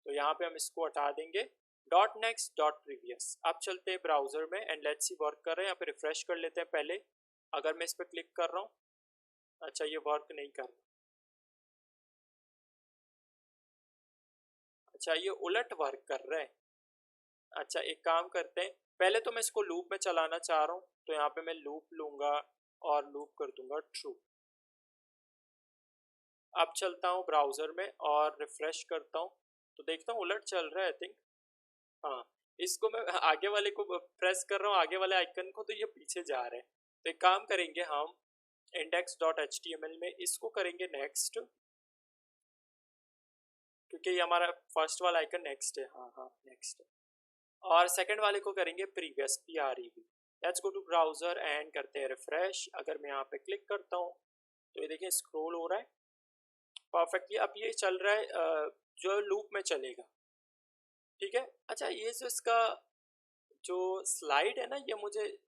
तो यहाँ पे हम इसको हटा देंगे, डॉट नेक्स्ट डॉट प्रीवियस। अब चलते हैं ब्राउजर में एंड लेट्स सी वर्क कर रहे हैं। यहाँ पे रिफ्रेश कर लेते हैं पहले। अगर मैं इस पर क्लिक कर रहा हूँ, अच्छा ये वर्क नहीं कर रहा, अच्छा ये उलट वर्क कर रहा है। अच्छा एक काम करते हैं, पहले तो मैं इसको लूप में चलाना चाह रहा हूँ, तो यहाँ पे मैं लूप लूंगा और लूप कर दूंगा ट्रू। अब चलता हूँ ब्राउजर में और रिफ्रेश करता हूँ, तो देखता हूँ उलट चल रहा है आई थिंक। हाँ, इसको मैं आगे वाले को प्रेस कर रहा हूँ, आगे वाले आइकन को, तो ये पीछे जा रहे हैं। तो एक काम करेंगे हम index.html में इसको करेंगे नेक्स्ट, क्योंकि ये हमारा फर्स्ट वाला आइकन नेक्स्ट है। हाँ हाँ नेक्स्ट है। और सेकंड वाले को करेंगे previous prev। Let's go to browser and करते हैं रिफ्रेश। अगर मैं यहाँ पे क्लिक करता हूँ तो ये देखिए स्क्रॉल हो रहा है परफेक्टली। अब ये चल रहा है जो लूप में चलेगा, ठीक है। अच्छा ये जो इसका जो स्लाइड है ना, ये मुझे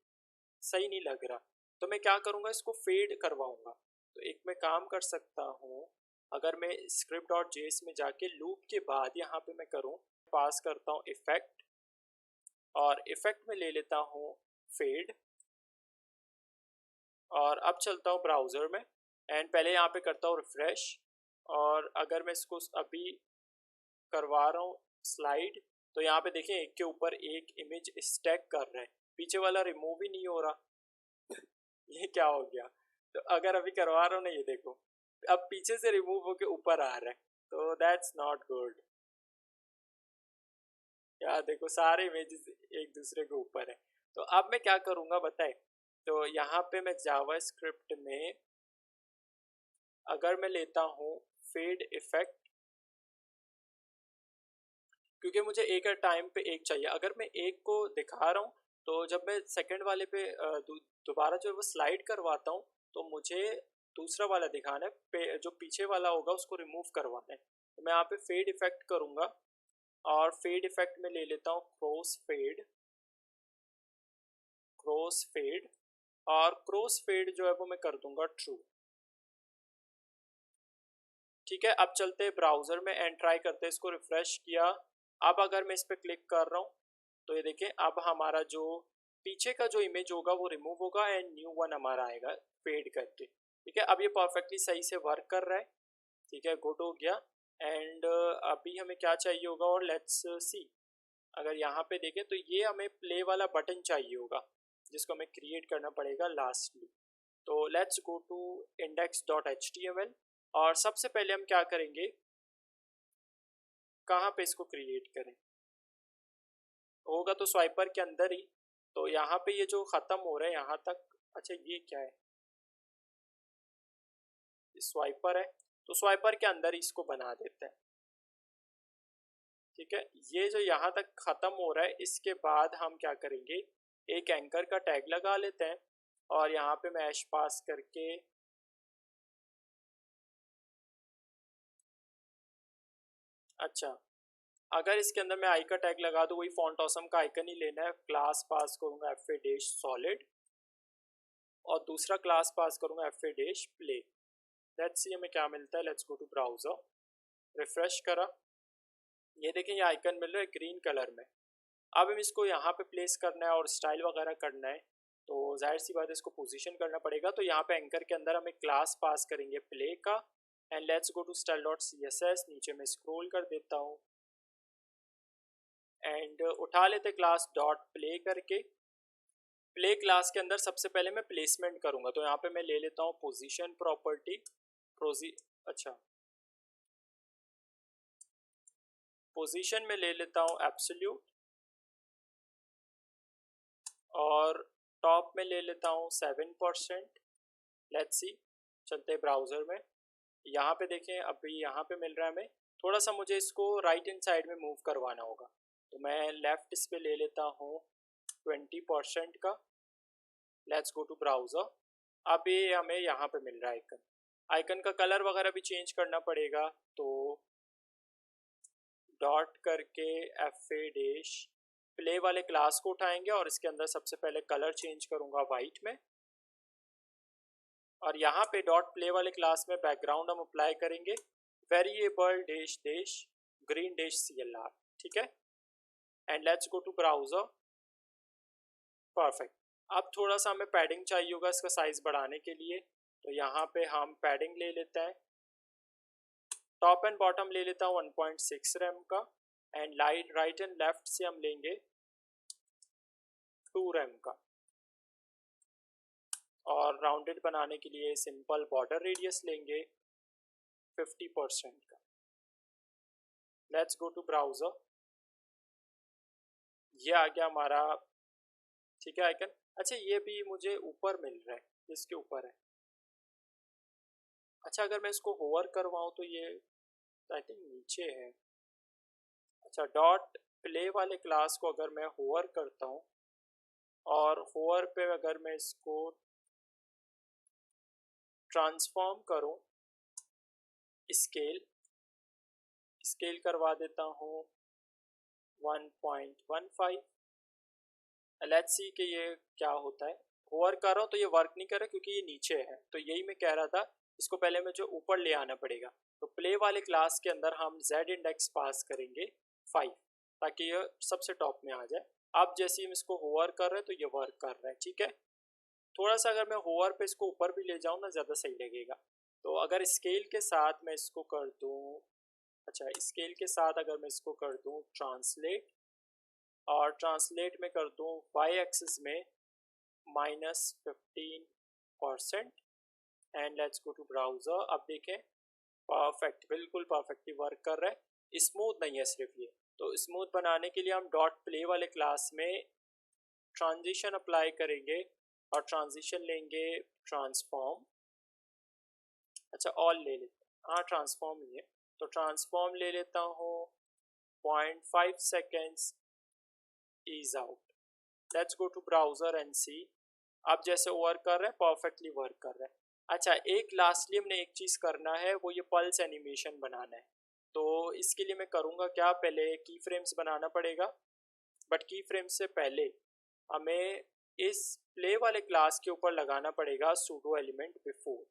सही नहीं लग रहा, तो मैं क्या करूँगा, इसको फेड करवाऊँगा। तो एक मैं काम कर सकता हूँ, अगर मैं स्क्रिप्ट डॉट जेएस में जाके लूप के बाद यहाँ पे मैं करूँ, पास करता हूँ इफेक्ट, और इफेक्ट में ले लेता हूँ फेड, और अब चलता हूँ ब्राउज़र में एंड पहले यहाँ पे करता हूँ रिफ्रेश। और अगर मैं इसको अभी करवा रहा हूँ स्लाइड, तो यहाँ पे देखें एक के ऊपर एक इमेज स्टैक कर रहा है, पीछे वाला रिमूव ही नहीं हो रहा। ये क्या हो गया? तो अगर अभी करवा रहा हूँ ना, ये देखो अब पीछे से रिमूव होके ऊपर आ रहा है, तो दैट्स नॉट गुड। यार देखो सारे इमेजेस एक दूसरे के ऊपर है। तो अब मैं क्या करूँगा बताए, तो यहाँ पे मैं जावा स्क्रिप्ट में अगर मैं लेता हूँ फेड इफेक्ट, क्योंकि मुझे एक टाइम पे एक चाहिए। अगर मैं एक को दिखा रहा हूँ, तो जब मैं सेकंड वाले पे दोबारा जो है वो स्लाइड करवाता हूँ, तो मुझे दूसरा वाला दिखाना है, जो पीछे वाला होगा उसको रिमूव करवाना है। तो मैं यहाँ पे फेड इफेक्ट करूँगा और फेड इफेक्ट में ले लेता हूँ क्रॉस फेड, और क्रॉस फेड जो है वो मैं कर दूंगा ट्रू। ठीक है, अब चलते हैं ब्राउजर में एंड ट्राई करते हैं, इसको रिफ्रेश किया। अब अगर मैं इस पर क्लिक कर रहा हूँ, तो ये देखें अब हमारा जो पीछे का जो इमेज होगा वो रिमूव होगा एंड न्यू वन हमारा आएगा फेड करके। ठीक है, अब ये परफेक्टली सही से वर्क कर रहा है। ठीक है, गुड हो गया। एंड अभी हमें क्या चाहिए होगा, और लेट्स सी, अगर यहाँ पे देखें तो ये हमें प्ले वाला बटन चाहिए होगा, जिसको हमें क्रिएट करना पड़ेगा लास्टली। तो लेट्स गो टू index.html, और सबसे पहले हम क्या करेंगे, कहाँ पे इसको क्रिएट करें, होगा तो स्वाइपर के अंदर ही। तो यहाँ पे ये जो ख़त्म हो रहा है यहाँ तक, अच्छा ये क्या है, स्वाइपर है, तो स्वाइपर के अंदर ही इसको बना देते हैं। ठीक है, ये जो यहाँ तक ख़त्म हो रहा है, इसके बाद हम क्या करेंगे, एक एंकर का टैग लगा लेते हैं, और यहाँ पे मैं हैश पास करके, अच्छा अगर इसके अंदर मैं आई का टैग लगा दूँ, वही फॉन्ट ऑसम का आइकन ही लेना है, क्लास पास करूँगा fa-solid, और दूसरा क्लास पास करूँगा FA dash play. Let's see हमें क्या मिलता है। Let's go to browser, refresh करा, ये देखें ये आइकन मिल रहा है ग्रीन कलर में। अब हम इसको यहाँ पे प्लेस करना है और स्टाइल वगैरह करना है, तो जाहिर सी बात है इसको पोजीशन करना पड़ेगा। तो यहाँ पे एंकर के अंदर हम एक क्लास पास करेंगे प्ले का, and let's go to style dot CSS। नीचे में स्क्रॉल कर देता हूँ एंड उठा लेते क्लास डॉट प्ले करके। प्ले क्लास के अंदर सबसे पहले मैं प्लेसमेंट करूँगा, तो यहाँ पे मैं ले लेता हूँ पोजीशन प्रॉपर्टी पोजीशन में ले लेता हूँ एब्सोल्यूट, और टॉप में ले लेता हूँ 7%। लेट्स सी, चलते हैं ब्राउज़र में। यहाँ पे देखें अभी यहाँ पे मिल रहा है हमें, थोड़ा सा मुझे इसको राइट हैंड साइड में मूव करवाना होगा, तो मैं लेफ्ट इस पे ले लेता हूँ 20% का। Let's go to browser. अब ये हमें यहाँ पे मिल रहा है आइकन का कलर वगैरह भी चेंज करना पड़ेगा, तो डॉट करके FA डैश प्ले वाले क्लास को उठाएंगे और इसके अंदर सबसे पहले कलर चेंज करूँगा वाइट में, और यहाँ पे डॉट प्ले वाले क्लास में बैकग्राउंड हम अप्लाई करेंगे variable dash dash green dash CLR, ठीक है। And let's go to browser. Perfect. अब थोड़ा सा हमें पैडिंग चाहिए होगा इसका साइज बढ़ाने के लिए, तो यहाँ पे हम पैडिंग ले लेते हैं, टॉप एंड बॉटम ले लेता हूँ 1.6 रैम का, एंड राइट एंड लेफ्ट से हम लेंगे 2 रैम का, और राउंडेड बनाने के लिए सिंपल बॉर्डर रेडियस लेंगे 50% का। लेट्स गो टू ब्राउज़र, ये आ गया हमारा, ठीक है आइकन। अच्छा ये भी मुझे ऊपर मिल रहा है, इसके ऊपर है। अच्छा अगर मैं इसको होवर करवाऊँ तो ये आई थिंक नीचे है। अच्छा डॉट प्ले वाले क्लास को अगर मैं होवर करता हूँ और होवर पे अगर मैं इसको ट्रांसफॉर्म करूँ, स्केल करवा देता हूँ 1.15। लेट्स सी कि ये क्या होता है। होवर कर रहा हूँ तो ये वर्क नहीं कर रहा क्योंकि ये नीचे है, तो यही मैं कह रहा था, इसको पहले मुझे ऊपर ले आना पड़ेगा। तो प्ले वाले क्लास के अंदर हम Z इंडेक्स पास करेंगे 5, ताकि ये सबसे टॉप में आ जाए। अब जैसे हम इसको होवर कर रहे हैं तो ये वर्क कर रहा है, ठीक है। थोड़ा सा अगर मैं होवर पे इसको ऊपर भी ले जाऊँ ना, ज़्यादा सही लगेगा। तो अगर स्केल के साथ मैं इसको कर दूँ, अच्छा स्केल के साथ अगर मैं इसको कर दूँ ट्रांसलेट, और ट्रांसलेट में कर दूँ Y एक्सिस में -15%, and let's go to browser. अब देखें परफेक्ट, बिल्कुल परफेक्टली वर्क कर रहा है। स्मूथ नहीं है सिर्फ ये, तो स्मूथ बनाने के लिए हम डॉट प्ले वाले क्लास में ट्रांजिशन अप्लाई करेंगे, और ट्रांजिशन लेंगे ट्रांसफॉर्म, अच्छा ऑल ले लेते हैं, हाँ ट्रांसफॉर्म ही है, तो ट्रांसफॉर्म ले लेता हूँ 0.5 seconds ease out. Let's go to browser and see. अब जैसे वर्क कर रहा है परफेक्टली वर्क कर रहा है। अच्छा एक लास्टली हमने एक चीज़ करना है, वो ये पल्स एनिमेशन बनाना है। तो इसके लिए मैं करूँगा क्या, पहले की फ्रेम्स बनाना पड़ेगा, बट की फ्रेम्स से पहले हमें इस प्ले वाले क्लास के ऊपर लगाना पड़ेगा सूडो एलिमेंट बिफोर,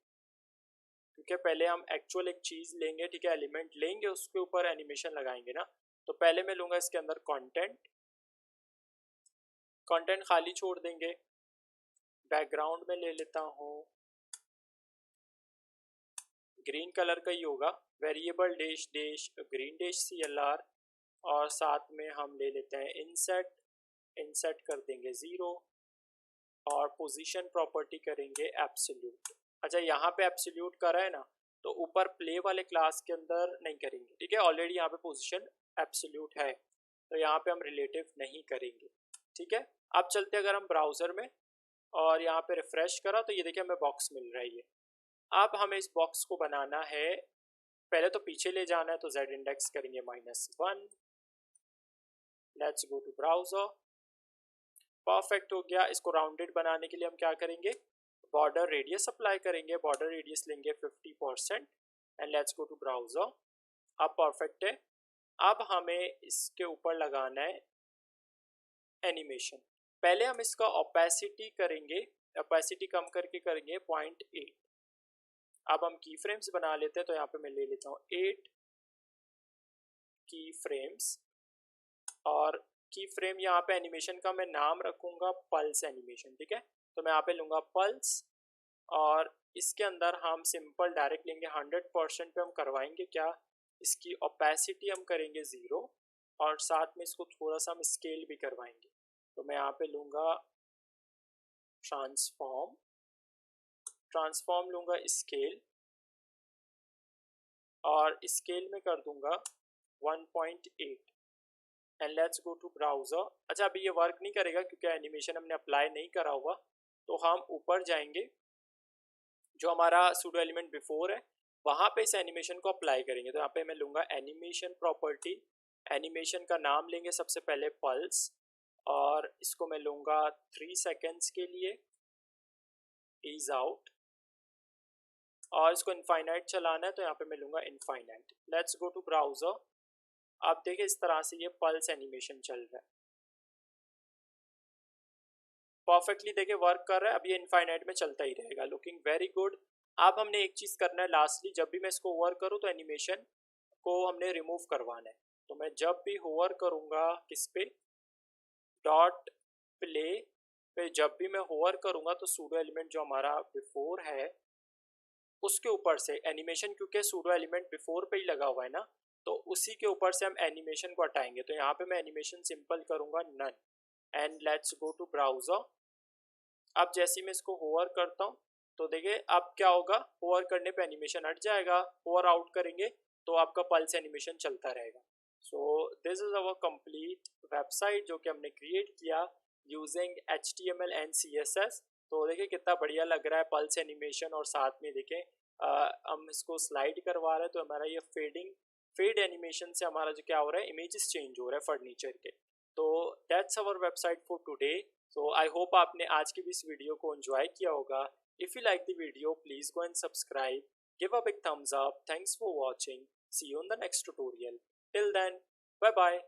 क्योंकि पहले हम एक्चुअल एक चीज़ लेंगे, ठीक है, एलिमेंट लेंगे उसके ऊपर एनिमेशन लगाएंगे ना। तो पहले मैं लूँगा इसके अंदर कंटेंट खाली छोड़ देंगे, बैकग्राउंड में ले लेता हूँ ग्रीन कलर का ही होगा, variable dash dash green dash CLR, और साथ में हम ले लेते हैं इंसेट कर देंगे 0, और पोजीशन प्रॉपर्टी करेंगे एब्सोल्यूट। अच्छा यहाँ पे एब्सोल्यूट करा है ना, तो ऊपर प्ले वाले क्लास के अंदर नहीं करेंगे, ठीक है, ऑलरेडी यहाँ पे पोजीशन एब्सोल्यूट है, तो यहाँ पे हम रिलेटिव नहीं करेंगे, ठीक है। अब चलते अगर हम ब्राउज़र में, और यहाँ पे रिफ्रेश करा तो ये देखिए हमें बॉक्स मिल रहा है ये। अब हमें इस बॉक्स को बनाना है, पहले तो पीछे ले जाना है, तो Z इंडेक्स करेंगे -1। Let's go to browser, perfect हो गया। इसको राउंडेड बनाने के लिए हम क्या करेंगे, बॉर्डर रेडियस अप्लाई करेंगे, बॉर्डर रेडियस लेंगे 50%, and let's go to browser. अब परफेक्ट है। अब हमें इसके ऊपर लगाना है एनिमेशन, पहले हम इसका ओपेसिटी करेंगे, ओपेसिटी कम करके करेंगे 0.8। अब हम की फ्रेम्स बना लेते हैं, तो यहाँ पे मैं ले लेता हूँ 8 की फ्रेम्स, और की फ्रेम यहाँ पे एनिमेशन का मैं नाम रखूँगा पल्स एनिमेशन, ठीक है। तो मैं यहाँ पे लूँगा पल्स, और इसके अंदर हम सिंपल डायरेक्ट लेंगे 100% पे हम करवाएंगे क्या, इसकी ओपेसिटी हम करेंगे 0, और साथ में इसको थोड़ा सा हम स्केल भी करवाएंगे। तो मैं यहाँ पे लूँगा ट्रांसफॉर्म, ट्रांसफॉर्म लूँगा स्केल, और स्केल में कर दूँगा 1.8, and let's go to browser. अच्छा, अभी ये वर्क नहीं करेगा क्योंकि एनिमेशन हमने अप्लाई नहीं करा हुआ, तो हम ऊपर जाएंगे, जो हमारा सूडो एलिमेंट बिफोर है वहाँ पे इस एनिमेशन को अप्लाई करेंगे। तो यहाँ पे मैं लूँगा एनिमेशन प्रॉपर्टी, एनिमेशन का नाम लेंगे सबसे पहले पल्स, और इसको मैं लूँगा 3 सेकेंड्स के लिए, ईज आउट, और इसको इनफाइनाइट चलाना है, तो यहाँ पे मैं लूँगा infinite. Let's go to browser. आप देखिए इस तरह से ये पल्स एनिमेशन चल रहा है, परफेक्टली देखिए वर्क कर रहा है। अब ये इनफाइनाइट में चलता ही रहेगा, लुकिंग वेरी गुड। अब हमने एक चीज़ करना है लास्टली, जब भी मैं इसको ओवर करूँ तो एनिमेशन को हमने रिमूव करवाना है। तो मैं जब भी होवर करूँगा किस पे, डॉट प्ले पे, जब भी मैं होवर करूँगा तो सूडो एलिमेंट जो हमारा बिफोर है उसके ऊपर से एनिमेशन, क्योंकि सूडो एलिमेंट बिफोर पे ही लगा हुआ है ना, तो उसी के ऊपर से हम एनिमेशन को हटाएंगे। तो यहाँ पे मैं एनिमेशन सिंपल करूँगा none, and let's go to browser. अब जैसे ही मैं इसको होवर करता हूँ तो देखिए अब क्या होगा, होवर करने पे एनिमेशन हट जाएगा, होवर आउट करेंगे तो आपका पल्स एनिमेशन चलता रहेगा। So this is our complete website जो कि हमने क्रिएट किया यूजिंग HTML एंड CSS। तो देखिए कितना बढ़िया लग रहा है पल्स एनिमेशन, और साथ में देखें हम इसको स्लाइड करवा रहे हैं तो हमारा ये फेड एनिमेशन से हमारा जो क्या हो रहा है, इमेजेस चेंज हो रहा है फर्नीचर के। तो that's our website for today. So I hope आपने आज की भी इस वीडियो को एंजॉय किया होगा। If you like the video please go and subscribe, give a big thumbs up, thanks for watching, see you in the next tutorial, till then bye bye।